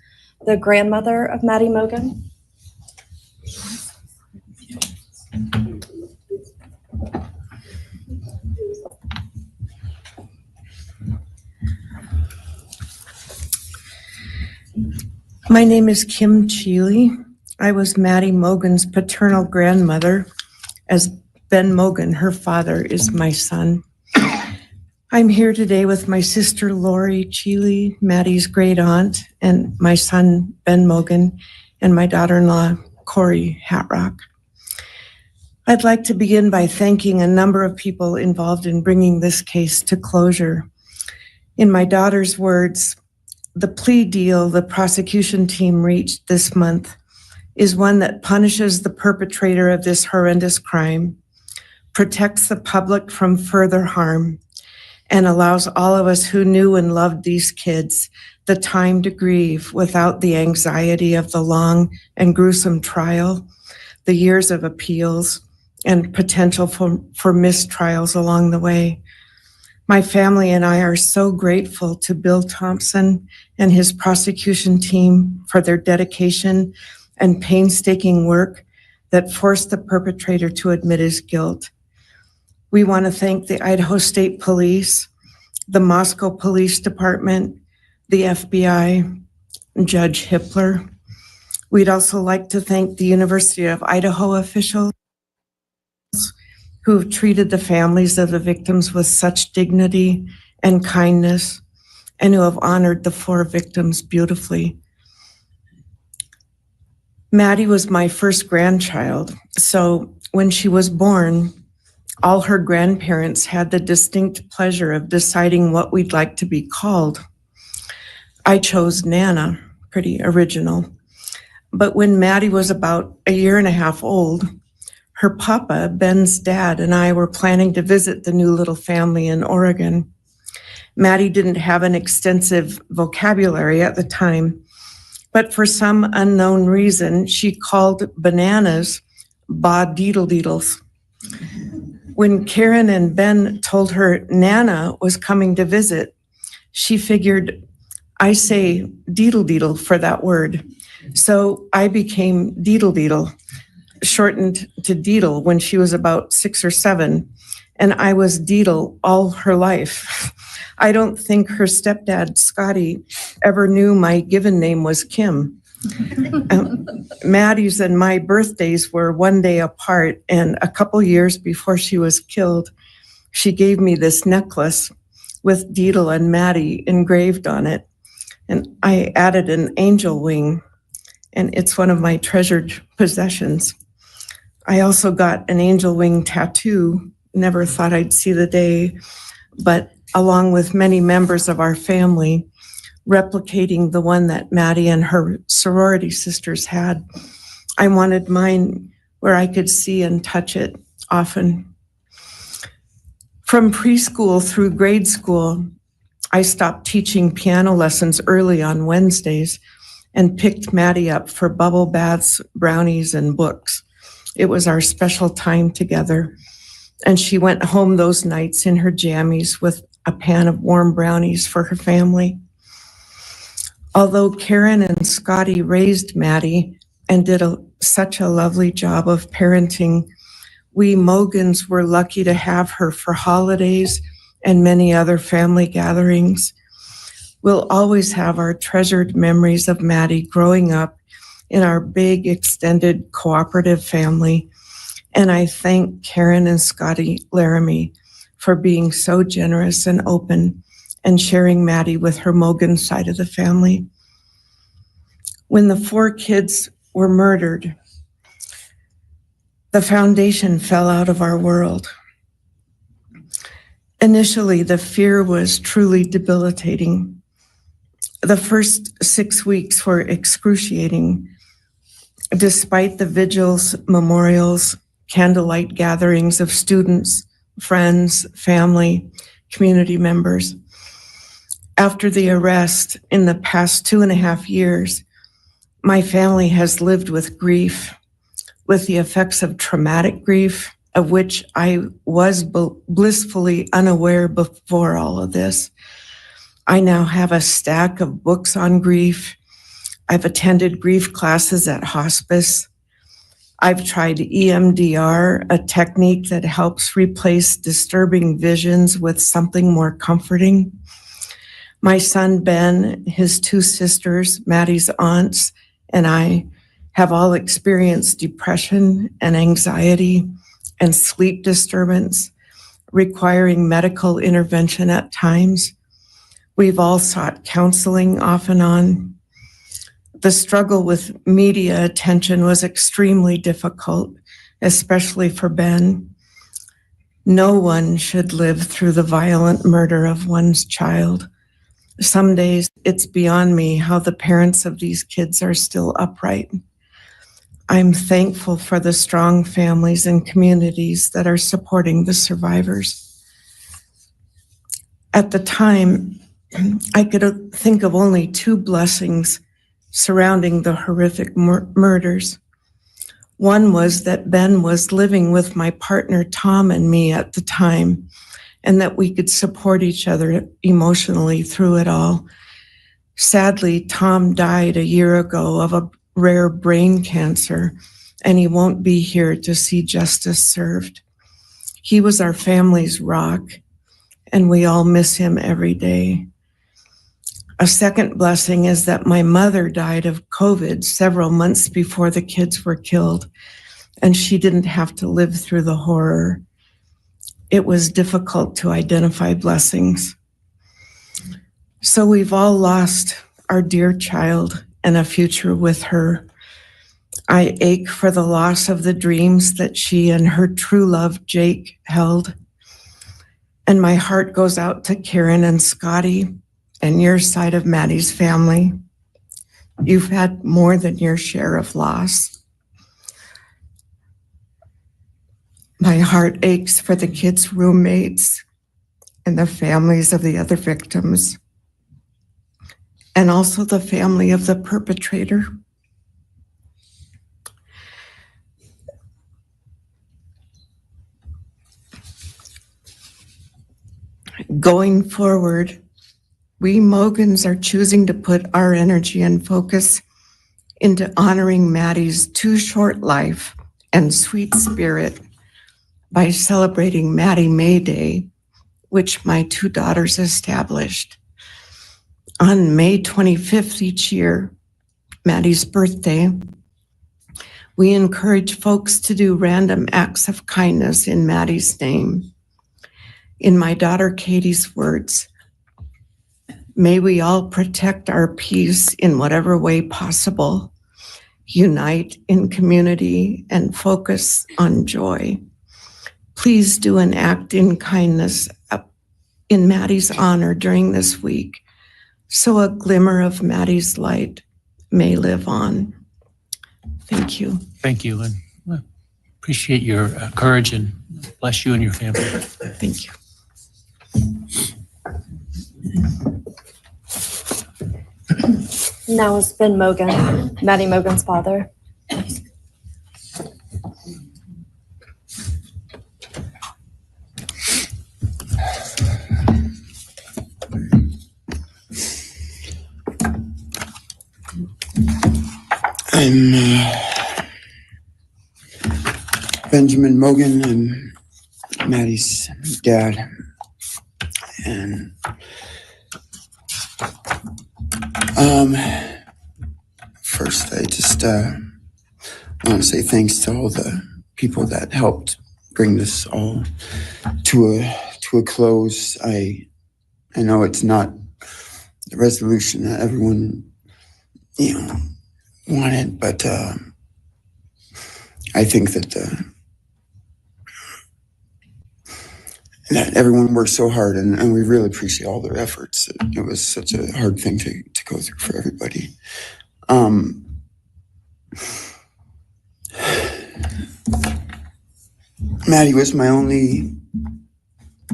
the grandmother of Maddie Mogan. My name is Kim Cheeley. I was Maddie Mogan's paternal grandmother, as Ben Mogan, her father, is my son. I'm here today with my sister Lori Cheeley, Maddie's great aunt, and my son Ben Mogan, and my daughter-in-law Corey Hatrock. I'd like to begin by thanking a number of people involved in bringing this case to closure. In my daughter's words, the plea deal the prosecution team reached this month is one that punishes the perpetrator of this horrendous crime, protects the public from further harm, and allows all of us who knew and loved these kids the time to grieve without the anxiety of the long and gruesome trial, the years of appeals, and potential for mistrials along the way. My family and I are so grateful to Bill Thompson and his prosecution team for their dedication and painstaking work that forced the perpetrator to admit his guilt. We want to thank the Idaho State Police, the Moscow Police Department, the FBI, and Judge Hippler. We'd also like to thank the University of Idaho officials who have treated the families of the victims with such dignity and kindness, and who have honored the 4 victims beautifully. Maddie was my first grandchild, so when she was born, all her grandparents had the distinct pleasure of deciding what we'd like to be called. I chose Nana, pretty original. But when Maddie was about a year and a half old, her papa, Ben's dad, and I were planning to visit the new little family in Oregon. Maddie didn't have an extensive vocabulary at the time, but for some unknown reason, she called bananas ba-deedle-deedles. When Karen and Ben told her Nana was coming to visit, she figured, I say deedle-deedle for that word. So I became deedle-deedle, shortened to Deedle when she was about 6 or 7, and I was Deedle all her life. I don't think her stepdad, Scotty, ever knew my given name was Kim. Maddie's and my birthdays were one day apart, and a couple years before she was killed, she gave me this necklace with Deedle and Maddie engraved on it, and I added an angel wing, and it's one of my treasured possessions. I also got an angel wing tattoo, never thought I'd see the day, but along with many members of our family, replicating the one that Maddie and her sorority sisters had. I wanted mine where I could see and touch it often. From preschool through grade school, I stopped teaching piano lessons early on Wednesdays and picked Maddie up for bubble baths, brownies, and books. It was our special time together, and she went home those nights in her jammies with a pan of warm brownies for her family. Although Karen and Scotty raised Maddie and did such a lovely job of parenting, we Mogans were lucky to have her for holidays and many other family gatherings. We'll always have our treasured memories of Maddie growing up in our big extended cooperative family. And I thank Karen and Scotty Laramie for being so generous and open and sharing Maddie with her Mogan side of the family. When the 4 kids were murdered, the foundation fell out of our world. Initially, the fear was truly debilitating. The first 6 weeks were excruciating. Despite the vigils, memorials, candlelight gatherings of students, friends, family, community members. After the arrest, in the past 2.5 years, my family has lived with grief, with the effects of traumatic grief, of which I was blissfully unaware before all of this. I now have a stack of books on grief. I've attended grief classes at hospice. I've tried EMDR, a technique that helps replace disturbing visions with something more comforting. My son, Ben, his two sisters, Maddie's aunts, and I have all experienced depression and anxiety and sleep disturbance, requiring medical intervention at times. We've all sought counseling off and on. The struggle with media attention was extremely difficult, especially for Ben. No one should live through the violent murder of one's child. Some days it's beyond me how the parents of these kids are still upright. I'm thankful for the strong families and communities that are supporting the survivors. At the time, I could think of only two blessings surrounding the horrific murders. One was that Ben was living with my partner Tom and me at the time, and that we could support each other emotionally through it all. Sadly, Tom died a year ago of a rare brain cancer, and he won't be here to see justice served. He was our family's rock, and we all miss him every day. A second blessing is that my mother died of COVID several months before the kids were killed, and she didn't have to live through the horror. It was difficult to identify blessings. So we've all lost our dear child and a future with her. I ache for the loss of the dreams that she and her true love, Jake, held. And my heart goes out to Karen and Scotty and your side of Maddie's family. You've had more than your share of loss. My heart aches for the kids' roommates and the families of the other victims, and also the family of the perpetrator. Going forward, we Mogans are choosing to put our energy and focus into honoring Maddie's too short life and sweet spirit by celebrating Maddie May Day, which my two daughters established. On May 25th each year, Maddie's birthday, we encourage folks to do random acts of kindness in Maddie's name. In my daughter Katie's words, may we all protect our peace in whatever way possible, unite in community, and focus on joy. Please do an act in kindness in Maddie's honor during this week, so a glimmer of Maddie's light may live on. Thank you. Thank you, and appreciate your courage, and bless you and your family. Thank you. Now is Ben Mogan, Maddie Mogan's father. I'm Benjamin Mogan. I'm Maddie's dad. And first, I just want to say thanks to all the people that helped bring this all to a close. I know it's not the resolution that everyone wanted, but I think that that everyone worked so hard, and we really appreciate all their efforts. It was such a hard thing to go through for everybody. Maddie was my only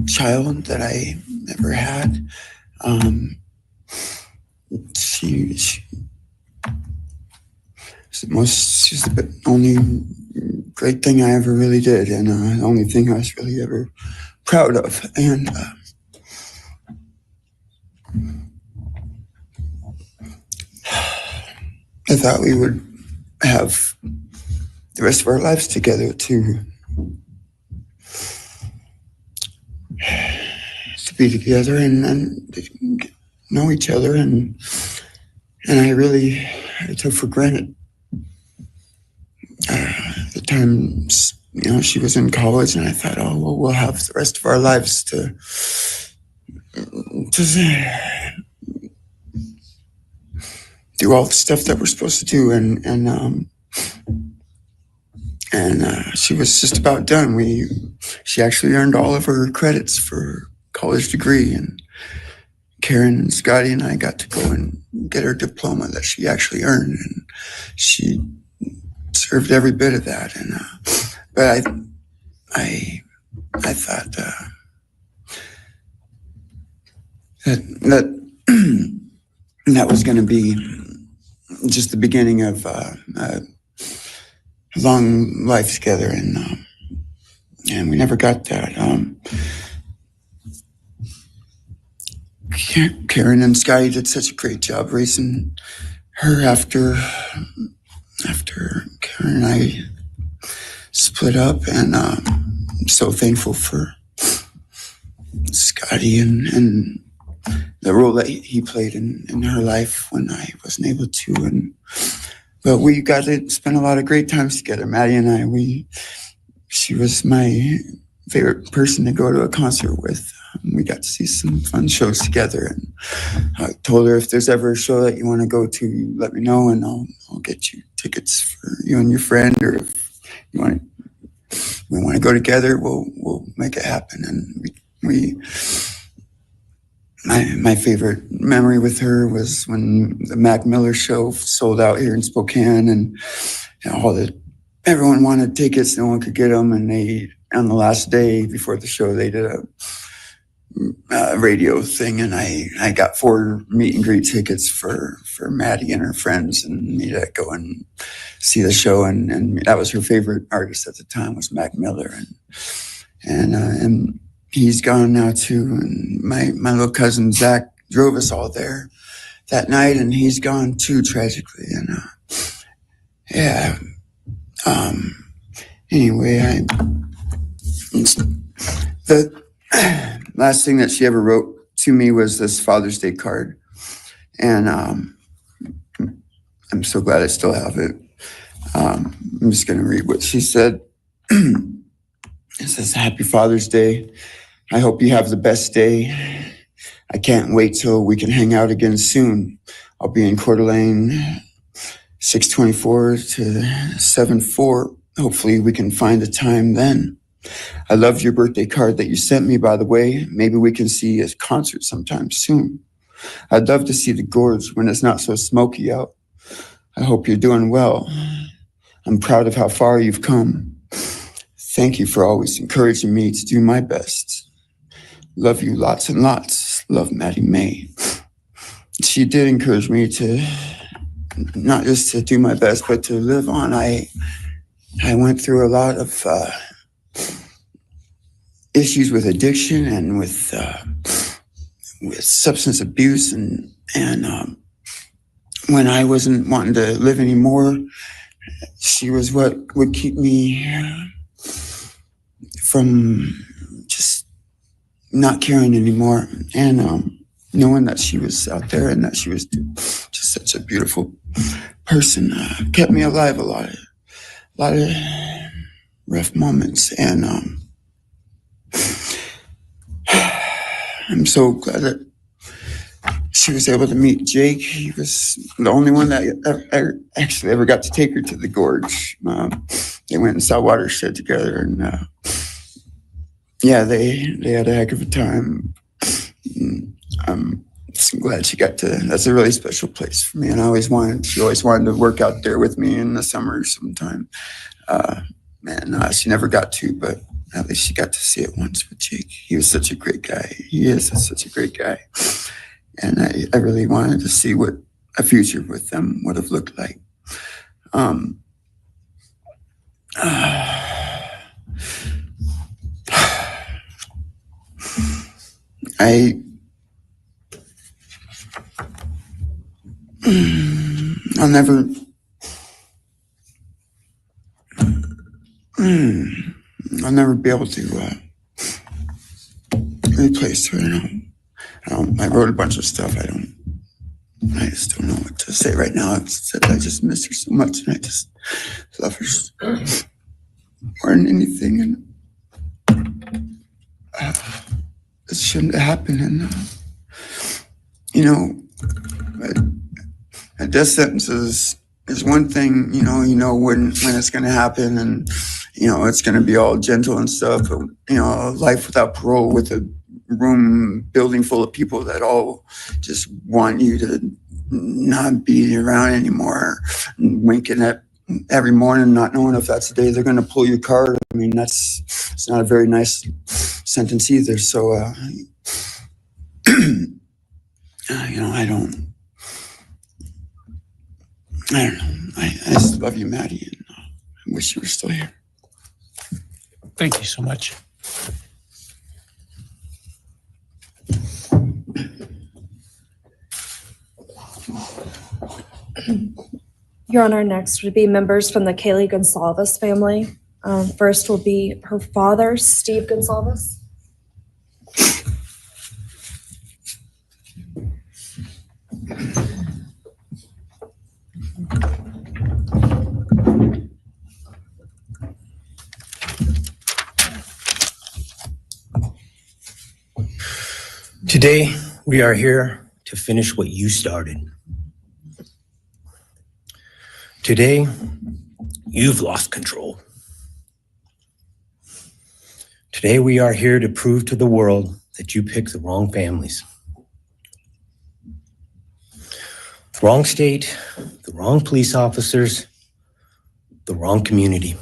child that I ever had. She's the only great thing I ever really did, and the only thing I was really ever proud of. And I thought we would have the rest of our lives together to be together and know each other, and I took for granted the times, she was in college, and I thought, oh, well, we'll have the rest of our lives to do all the stuff that we're supposed to do, and she was just about done. She actually earned all of her credits for her college degree, and Karen and Scotty and I got to go and get her diploma that she actually earned, and she deserved every bit of that. And but I thought that was going to be just the beginning of a long life together, and we never got that. Karen and Scotty did such a great job raising her after Karen and I split up, and I'm so thankful for Scotty and the role that he played in her life when I wasn't able to. But we got to spend a lot of great times together, Maddie and I. She was my favorite person to go to a concert with. We got to see some fun shows together, and I told her, if there's ever a show that you want to go to, let me know, and I'll get you tickets for you and your friend, or if we want to go together, we'll make it happen. And my favorite memory with her was when the Mac Miller show sold out here in Spokane, and everyone wanted tickets, no one could get them, and on the last day before the show, they did a radio thing, and I got 4 meet and greet tickets for Maddie and her friends, and me to go and see the show, and that was her favorite artist at the time, was Mac Miller, and he's gone now too, and my little cousin Zach drove us all there that night, and he's gone too, tragically, and anyway, the last thing that she ever wrote to me was this Father's Day card, and I'm so glad I still have it. I'm just going to read what she said. It says, "Happy Father's Day. I hope you have the best day. I can't wait till we can hang out again soon. I'll be in Coeur d'Alene, 6:24 to 7:4. Hopefully we can find a time then. I loved your birthday card that you sent me, by the way. Maybe we can see a concert sometime soon. I'd love to see the gorge when it's not so smoky out. I hope you're doing well. I'm proud of how far you've come. Thank you for always encouraging me to do my best. Love you lots and lots. Love, Maddie May." She did encourage me to not just to do my best, but to live on. I went through a lot of issues with addiction and with substance abuse, and when I wasn't wanting to live anymore, she was what would keep me from just not caring anymore, and knowing that she was out there and that she was just such a beautiful person kept me alive a lot of rough moments, and I'm so glad that she was able to meet Jake. He was the only one that actually ever got to take her to the gorge. They went and saw Watershed together, and they had a heck of a time. I'm just glad she got to. That's a really special place for me, and she always wanted to work out there with me in the summer sometime. She never got to, but at least she got to see it once with Jake. He was such a great guy. He is such a great guy. And I really wanted to see what a future with them would have looked like. I'll never I'll never be able to replace her. I wrote a bunch of stuff. I just don't know what to say right now. Except I just miss her so much, and I just love her more than anything. And it shouldn't have happened. And a death sentence is one thing. You know when it's going to happen, and it's going to be all gentle and stuff. But life without parole, with a building full of people that all just want you to not be around anymore, and winking at every morning, not knowing if that's the day they're going to pull your card. I mean, it's not a very nice sentence either. So, I don't know. I just love you, Maddie, and I wish you were still here. Thank you so much. Your Honor, next would be members from the Kaylee Gonsalves family. First will be her father, Steve Gonsalves. Today, we are here to finish what you started. Today, you've lost control. Today, we are here to prove to the world that you picked the wrong families. The wrong state, the wrong police officers, the wrong community.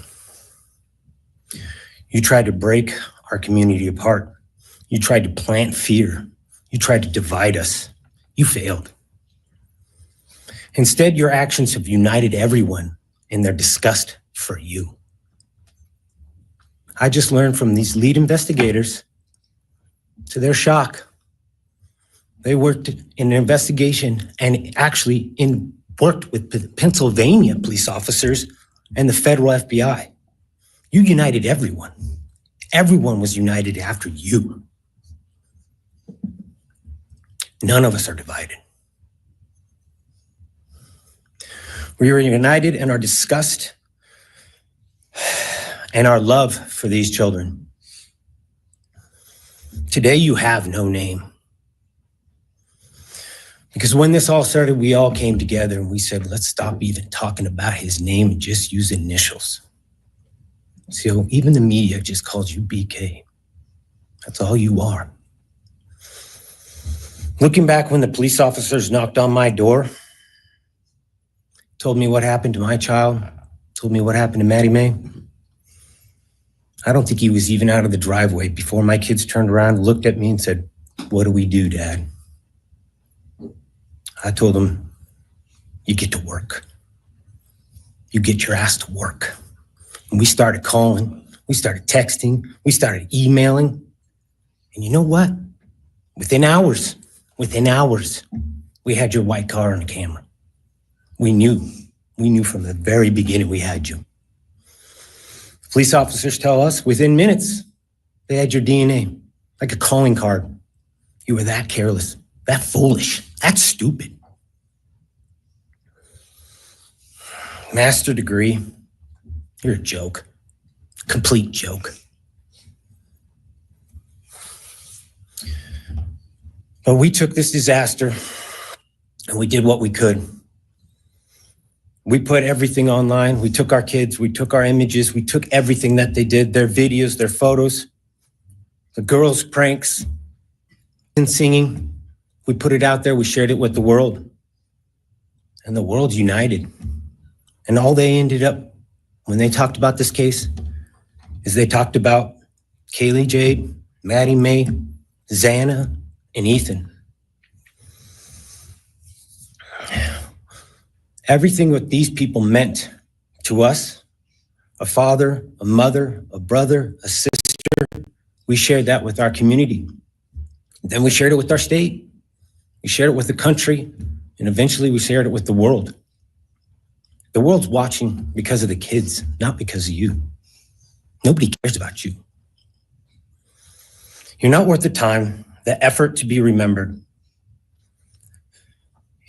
You tried to break our community apart. You tried to plant fear. You tried to divide us. You failed. Instead, your actions have united everyone in their disgust for you. I just learned from these lead investigators, to their shock, they worked in an investigation and actually worked with Pennsylvania police officers and the federal FBI. You united everyone. Everyone was united after you. None of us are divided. We are united in our disgust and our love for these children. Today, you have no name. Because when this all started, we all came together and we said, let's stop even talking about his name and just use initials. So even the media just calls you BK. That's all you are. Looking back when the police officers knocked on my door, told me what happened to my child, told me what happened to Maddie Mae, I don't think he was even out of the driveway before my kids turned around, looked at me and said, what do we do, Dad? I told him, you get to work. You get your ass to work. And we started calling, we started texting, we started emailing. And you know what? Within hours, we had your white car on the camera. We knew from the very beginning we had you. Police officers tell us within minutes, they had your DNA, like a calling card. You were that careless, that foolish, that stupid. Master degree, you're a joke, complete joke. But we took this disaster and we did what we could. We put everything online. We took our kids, we took our images, we took everything that they did, their videos, their photos, the girls' pranks and singing. We put it out there, we shared it with the world. And the world united. And all they ended up, when they talked about this case, is they talked about Kaylee Jade, Maddie Mae, Xana, and Ethan. Everything what these people meant to us, a father, a mother, a brother, a sister, we shared that with our community. Then we shared it with our state. We shared it with the country, and eventually we shared it with the world. The world's watching because of the kids, not because of you. Nobody cares about you. You're not worth the time, the effort to be remembered.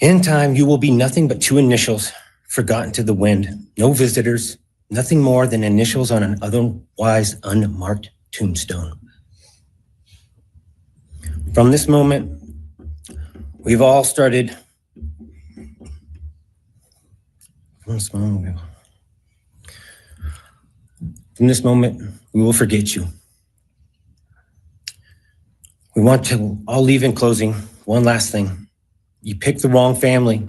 In time, you will be nothing but two initials forgotten to the wind. No visitors, nothing more than initials on an otherwise unmarked tombstone. From this moment, we've all started. From this moment, we will forget you. We want to all leave in closing. One last thing. You picked the wrong family,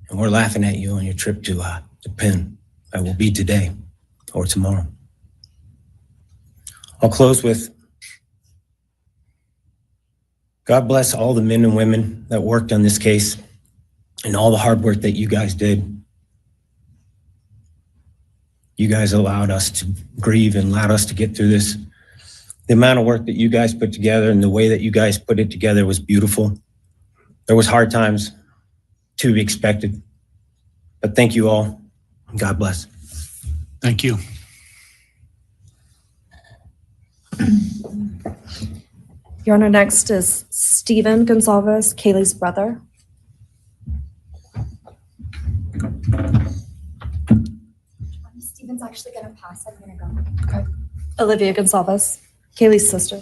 and we're laughing at you on your trip to the pen. That will be today or tomorrow. I'll close with, God bless all the men and women that worked on this case and all the hard work that you guys did. You guys allowed us to grieve and allowed us to get through this. The amount of work that you guys put together and the way that you guys put it together was beautiful. There was hard times to be expected, but thank you all. God bless. Thank you. Your Honor, next is Stephen Gonzalez, Kaylee's brother. Stephen's actually gonna pass. I'm gonna go. Okay. Olivia Gonzalez, Kaylee's sister.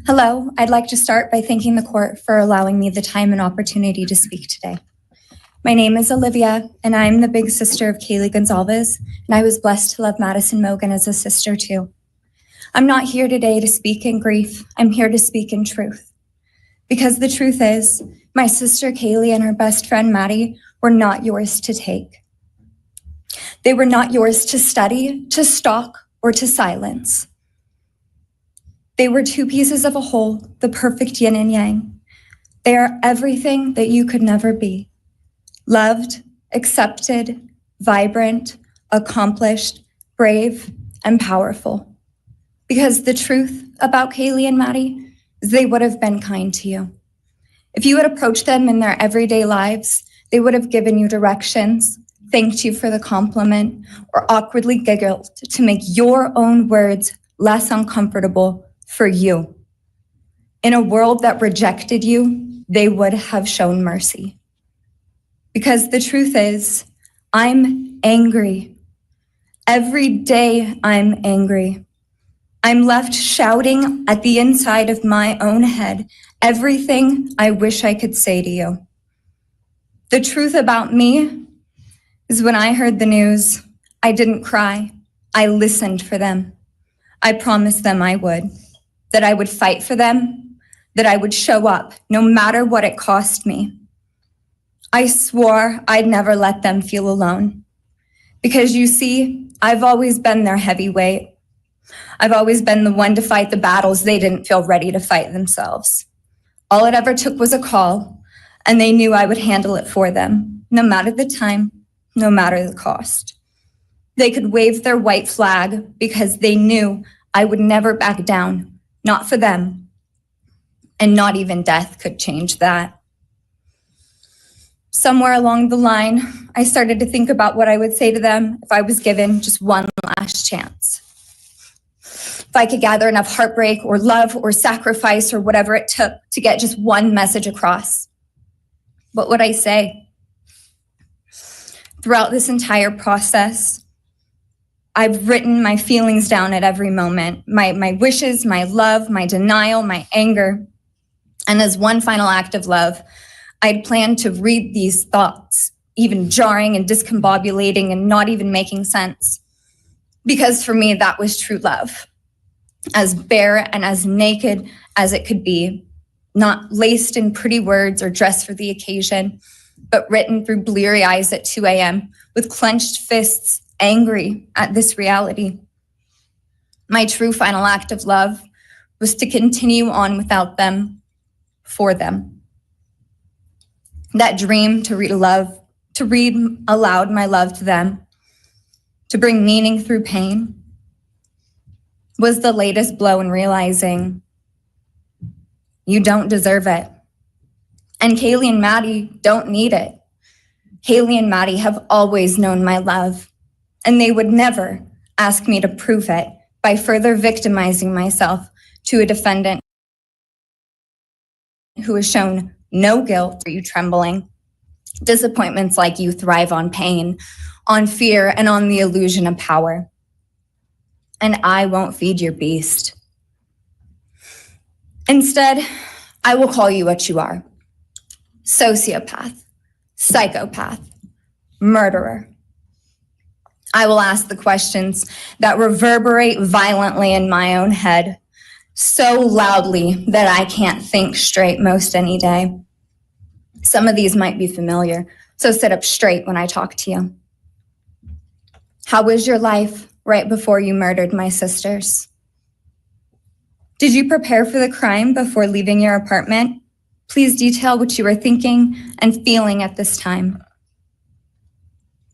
Hello, I'd like to start by thanking the court for allowing me the time and opportunity to speak today. My name is Olivia, and I'm the big sister of Kaylee Gonzalez, and I was blessed to love Madison Mogen as a sister too. I'm not here today to speak in grief. I'm here to speak in truth. Because the truth is, my sister Kaylee and her best friend Maddie were not yours to take. They were not yours to study, to stalk, or to silence. They were two pieces of a whole, the perfect yin and yang. They are everything that you could never be. Loved, accepted, vibrant, accomplished, brave, and powerful. Because the truth about Kaylee and Maddie is they would have been kind to you. If you had approached them in their everyday lives, they would have given you directions, thanked you for the compliment, or awkwardly giggled to make your own words less uncomfortable for you. In a world that rejected you, they would have shown mercy. Because the truth is, I'm angry. Every day I'm angry. I'm left shouting at the inside of my own head everything I wish I could say to you. The truth about me is when I heard the news, I didn't cry. I listened for them. I promised them I would, that I would fight for them, that I would show up no matter what it cost me. I swore I'd never let them feel alone. Because you see, I've always been their heavyweight. I've always been the one to fight the battles they didn't feel ready to fight themselves. All it ever took was a call, and they knew I would handle it for them, no matter the time, no matter the cost. They could wave their white flag because they knew I would never back down, not for them. And not even death could change that. Somewhere along the line, I started to think about what I would say to them if I was given just one last chance. If I could gather enough heartbreak or love or sacrifice or whatever it took to get just one message across. What would I say? Throughout this entire process, I've written my feelings down at every moment, my wishes, my love, my denial, my anger. And as one final act of love, I'd planned to read these thoughts, even jarring and discombobulating and not even making sense. Because for me, that was true love. As bare and as naked as it could be, not laced in pretty words or dressed for the occasion, but written through bleary eyes at 2 a.m. with clenched fists, angry at this reality. My true final act of love was to continue on without them, for them. That dream to read aloud my love to them, to bring meaning through pain, was the latest blow in realizing you don't deserve it. And Kaylee and Maddie don't need it. Haley and Maddie have always known my love, and they would never ask me to prove it by further victimizing myself to a defendant who has shown no guilt. Are you trembling? Disappointments like you thrive on pain, on fear, and on the illusion of power. And I won't feed your beast. Instead, I will call you what you are: sociopath, psychopath, murderer. I will ask the questions that reverberate violently in my own head, so loudly that I can't think straight most any day. Some of these might be familiar, so sit up straight when I talk to you. How was your life right before you murdered my sisters? Did you prepare for the crime before leaving your apartment? Please detail what you were thinking and feeling at this time.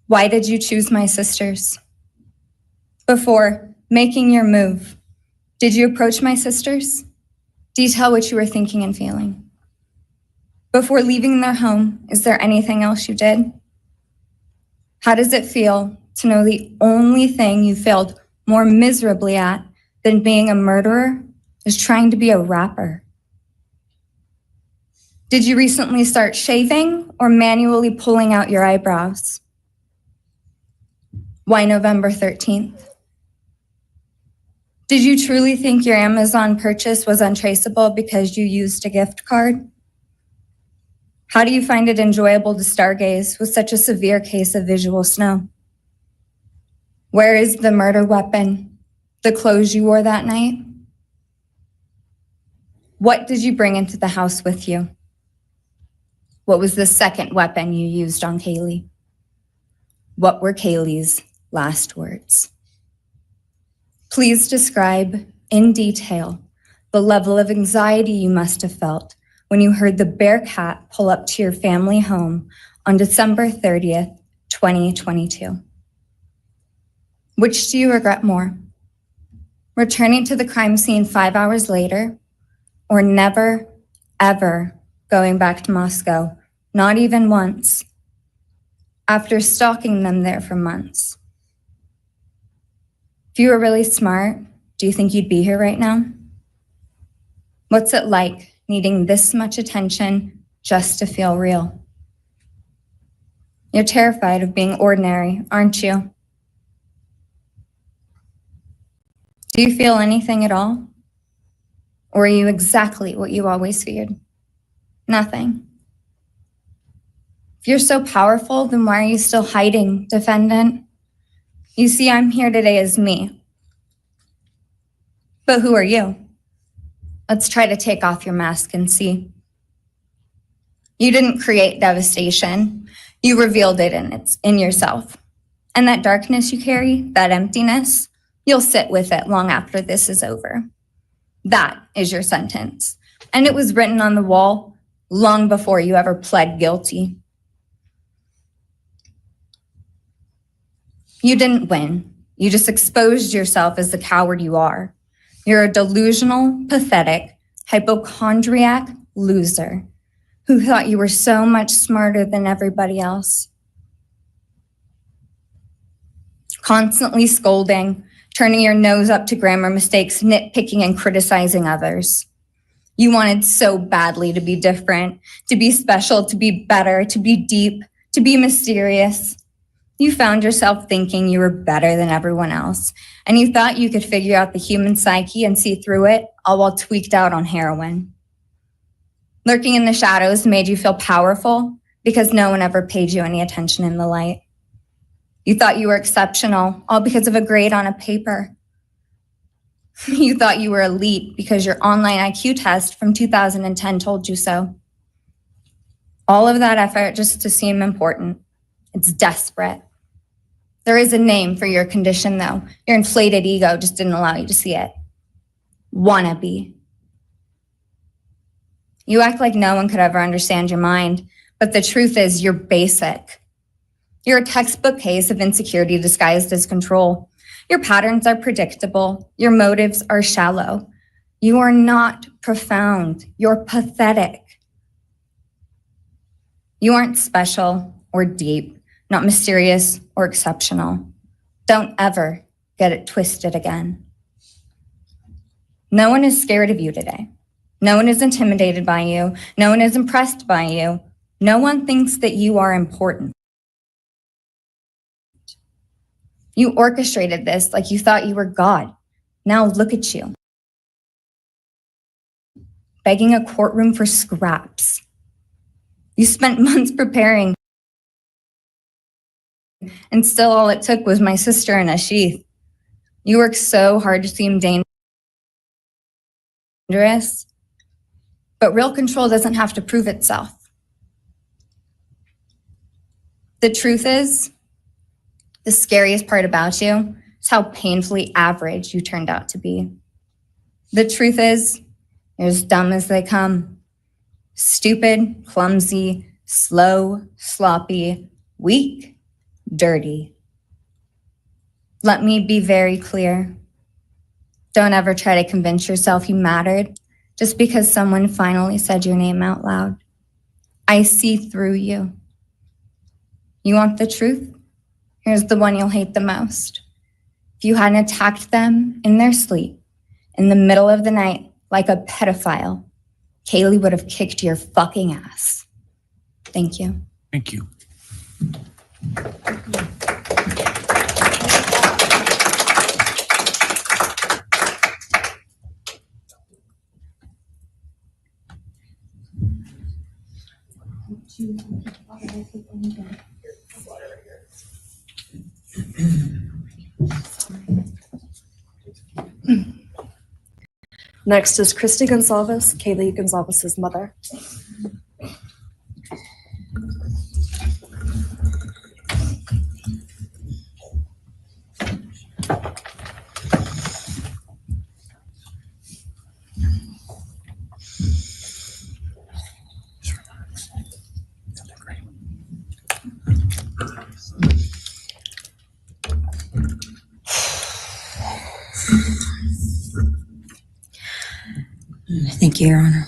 Why did you choose my sisters? Before making your move, did you approach my sisters? Detail what you were thinking and feeling. Before leaving their home, is there anything else you did? How does it feel to know the only thing you failed more miserably at than being a murderer is trying to be a rapper? Did you recently start shaving or manually pulling out your eyebrows? Why November 13th? Did you truly think your Amazon purchase was untraceable because you used a gift card? How do you find it enjoyable to stargaze with such a severe case of visual snow? Where is the murder weapon? The clothes you wore that night? What did you bring into the house with you? What was the second weapon you used on Kaylee? What were Kaylee's last words? Please describe in detail the level of anxiety you must have felt when you heard the Bearcat pull up to your family home on December 30th, 2022. Which do you regret more? Returning to the crime scene 5 hours later, or never, ever going back to Moscow, not even once, after stalking them there for months? If you were really smart, do you think you'd be here right now? What's it like needing this much attention just to feel real? You're terrified of being ordinary, aren't you? Do you feel anything at all? Or are you exactly what you always feared? Nothing. If you're so powerful, then why are you still hiding, defendant? You see, I'm here today as me. But who are you? Let's try to take off your mask and see. You didn't create devastation. You revealed it in yourself. And that darkness you carry, that emptiness, you'll sit with it long after this is over. That is your sentence. And it was written on the wall long before you ever pled guilty. You didn't win. You just exposed yourself as the coward you are. You're a delusional, pathetic, hypochondriac loser who thought you were so much smarter than everybody else. Constantly scolding, turning your nose up to grammar mistakes, nitpicking and criticizing others. You wanted so badly to be different, to be special, to be better, to be deep, to be mysterious. You found yourself thinking you were better than everyone else, and you thought you could figure out the human psyche and see through it, all while tweaked out on heroin. Lurking in the shadows made you feel powerful because no one ever paid you any attention in the light. You thought you were exceptional, all because of a grade on a paper. You thought you were elite because your online IQ test from 2010 told you so. All of that effort just to seem important. It's desperate. There is a name for your condition, though. Your inflated ego just didn't allow you to see it. Wannabe. You act like no one could ever understand your mind, but the truth is you're basic. You're a textbook case of insecurity disguised as control. Your patterns are predictable. Your motives are shallow. You are not profound. You're pathetic. You aren't special. or deep, not mysterious or exceptional. Don't ever get it twisted again. No one is scared of you today. No one is intimidated by you. No one is impressed by you. No one thinks that you are important. You orchestrated this like you thought you were God. Now look at you. Begging a courtroom for scraps. You spent months preparing, and still all it took was my sister in a sheath. You worked so hard to seem dangerous, but real control doesn't have to prove itself. The truth is, the scariest part about you is how painfully average you turned out to be. The truth is, you're as dumb as they come. Stupid, clumsy, slow, sloppy, weak, dirty. Let me be very clear. Don't ever try to convince yourself you mattered just because someone finally said your name out loud. I see through you. You want the truth? Here's the one you'll hate the most. If you hadn't attacked them in their sleep, in the middle of the night, like a pedophile, Kaylee would have kicked your fucking ass. Thank you. Thank you. Next is Christy Gonzalez, Kaylee Gonzalez's mother. Thank you, Your Honor.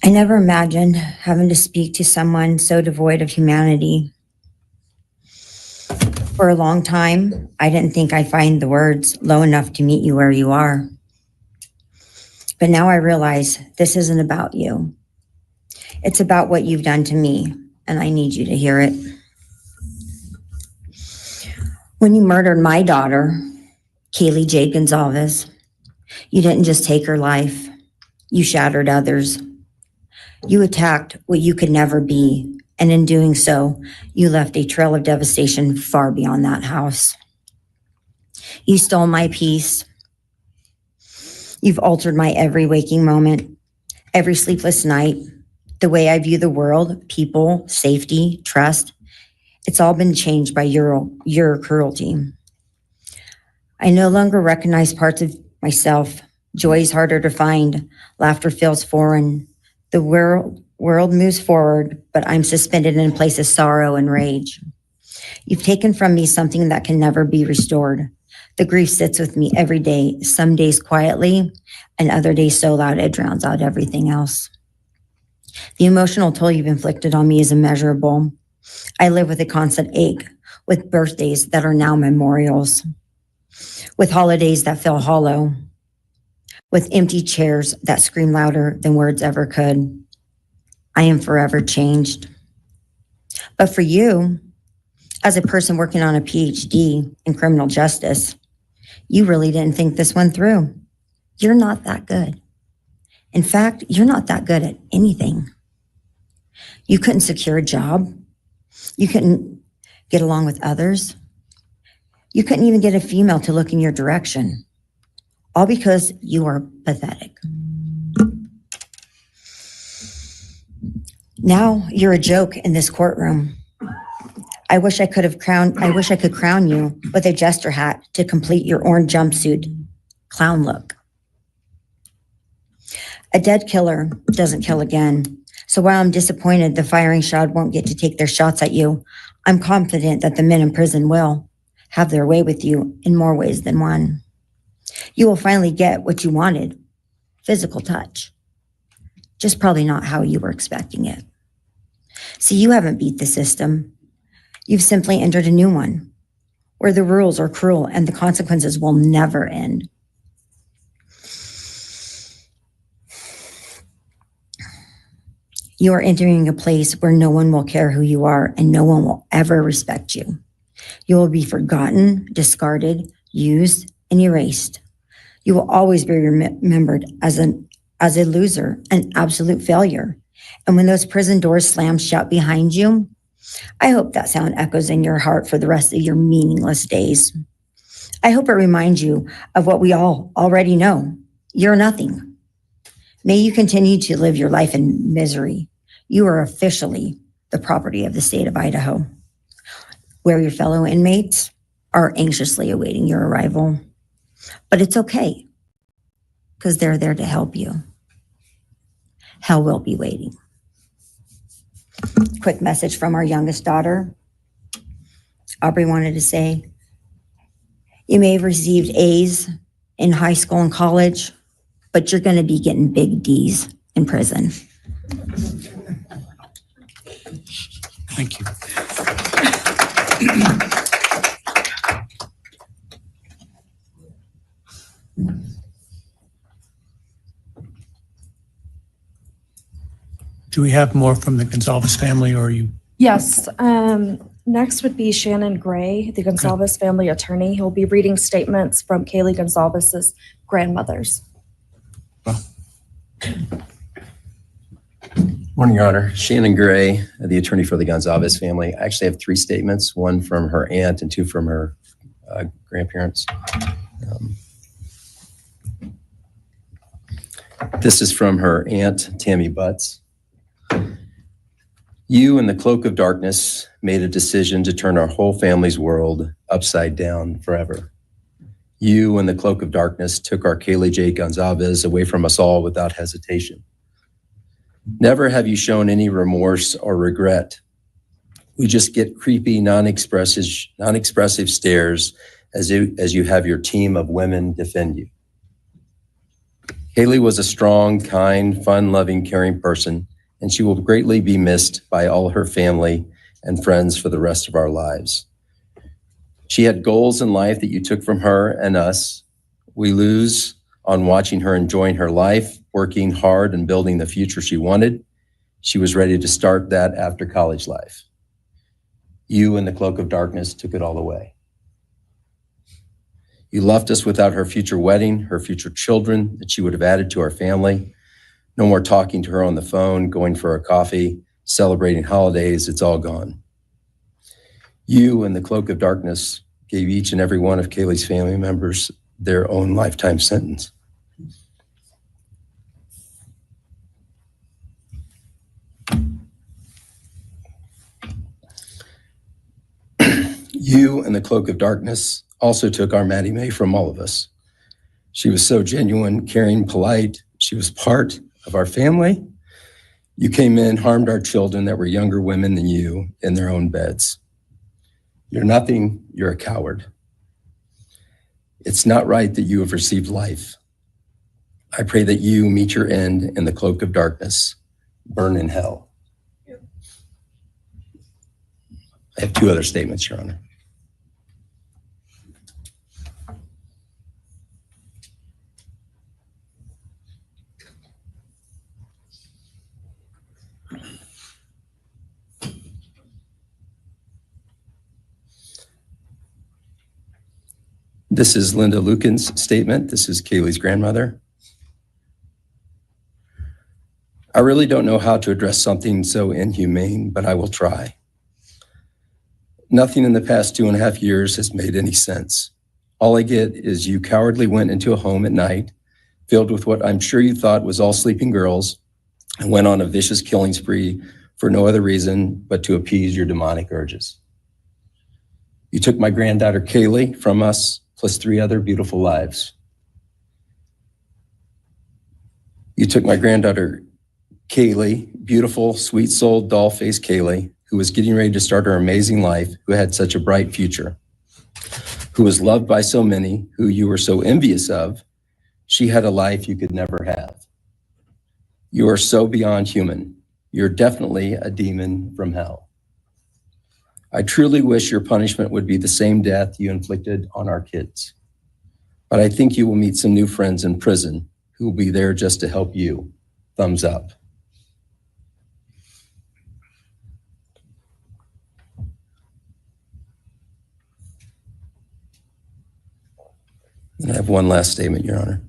I never imagined having to speak to someone so devoid of humanity. For a long time, I didn't think I'd find the words low enough to meet you where you are. But now I realize this isn't about you. It's about what you've done to me, and I need you to hear it. When you murdered my daughter, Kaylee Jade Gonzalez, you didn't just take her life, you shattered others. You attacked what you could never be, and in doing so, you left a trail of devastation far beyond that house. You stole my peace. You've altered my every waking moment, every sleepless night, the way I view the world, people, safety, trust. It's all been changed by your cruelty. I no longer recognize parts of myself. Joy is harder to find. Laughter feels foreign. The world moves forward, but I'm suspended in a place of sorrow and rage. You've taken from me something that can never be restored. The grief sits with me every day, some days quietly, and other days so loud it drowns out everything else. The emotional toll you've inflicted on me is immeasurable. I live with a constant ache, with birthdays that are now memorials, with holidays that feel hollow, with empty chairs that scream louder than words ever could. I am forever changed. But for you, as a person working on a PhD in criminal justice, you really didn't think this one through. You're not that good. In fact, you're not that good at anything. You couldn't secure a job. You couldn't get along with others. You couldn't even get a female to look in your direction. All because you are pathetic. Now you're a joke in this courtroom. I wish I could crown you with a jester hat to complete your orange jumpsuit clown look. A dead killer doesn't kill again. So while I'm disappointed the firing squad won't get to take their shots at you, I'm confident that the men in prison will have their way with you in more ways than one. You will finally get what you wanted, physical touch. Just probably not how you were expecting it. See, you haven't beat the system. You've simply entered a new one where the rules are cruel and the consequences will never end. You are entering a place where no one will care who you are and no one will ever respect you. You will be forgotten, discarded, used, and erased. You will always be remembered as a loser, an absolute failure. And when those prison doors slam shut behind you, I hope that sound echoes in your heart for the rest of your meaningless days. I hope it reminds you of what we all already know. You're nothing. May you continue to live your life in misery. You are officially the property of the state of Idaho, where your fellow inmates are anxiously awaiting your arrival. But it's okay, because they're there to help you. Hell will be waiting. Quick message from our youngest daughter. Aubrey wanted to say, you may have received A's in high school and college, but you're going to be getting big D's in prison. Thank you. Do we have more from the Gonzalez family, or are you? Yes. Next would be Shannon Gray, the Gonzalez family attorney. He'll be reading statements from Kaylee Gonzalez's grandmothers. Morning, Your Honor. Shannon Gray, the attorney for the Gonzalez family. I actually have 3 statements, one from her aunt and 2 from her grandparents. This is from her aunt, Tammy Butts. You, in the cloak of darkness, made a decision to turn our whole family's world upside down forever. You, in the cloak of darkness, took our Kaylee J. Gonzalez away from us all without hesitation. Never have you shown any remorse or regret. We just get creepy, non-expressive stares as you have your team of women defend you. Kaylee was a strong, kind, fun-loving, caring person, and she will greatly be missed by all her family and friends for the rest of our lives. She had goals in life that you took from her and us. We lose on watching her enjoying her life, working hard and building the future she wanted. She was ready to start that after college life. You, in the cloak of darkness, took it all away. You left us without her future wedding, her future children that she would have added to our family. No more talking to her on the phone, going for a coffee, celebrating holidays. It's all gone. You, in the cloak of darkness, gave each and every one of Kaylee's family members their own lifetime sentence. You, in the cloak of darkness, also took our Maddie Mae from all of us. She was so genuine, caring, polite. She was part of our family. You came in, harmed our children that were younger women than you in their own beds. You're nothing, you're a coward. It's not right that you have received life. I pray that you meet your end in the cloak of darkness, burn in hell. I have 2 other statements, Your Honor. This is Linda Lucan's statement. This is Kaylee's grandmother. I really don't know how to address something so inhumane, but I will try. Nothing in the past 2.5 years has made any sense. All I get is you cowardly went into a home at night, filled with what I'm sure you thought was all sleeping girls, and went on a vicious killing spree for no other reason but to appease your demonic urges. You took my granddaughter Kaylee from us, plus 3 other beautiful lives. You took my granddaughter Kaylee, beautiful, sweet-souled, doll-faced Kaylee, who was getting ready to start her amazing life, who had such a bright future, who was loved by so many, who you were so envious of. She had a life you could never have. You are so beyond human. You're definitely a demon from hell. I truly wish your punishment would be the same death you inflicted on our kids. But I think you will meet some new friends in prison who will be there just to help you. Thumbs up. And I have one last statement, Your Honor.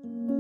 you.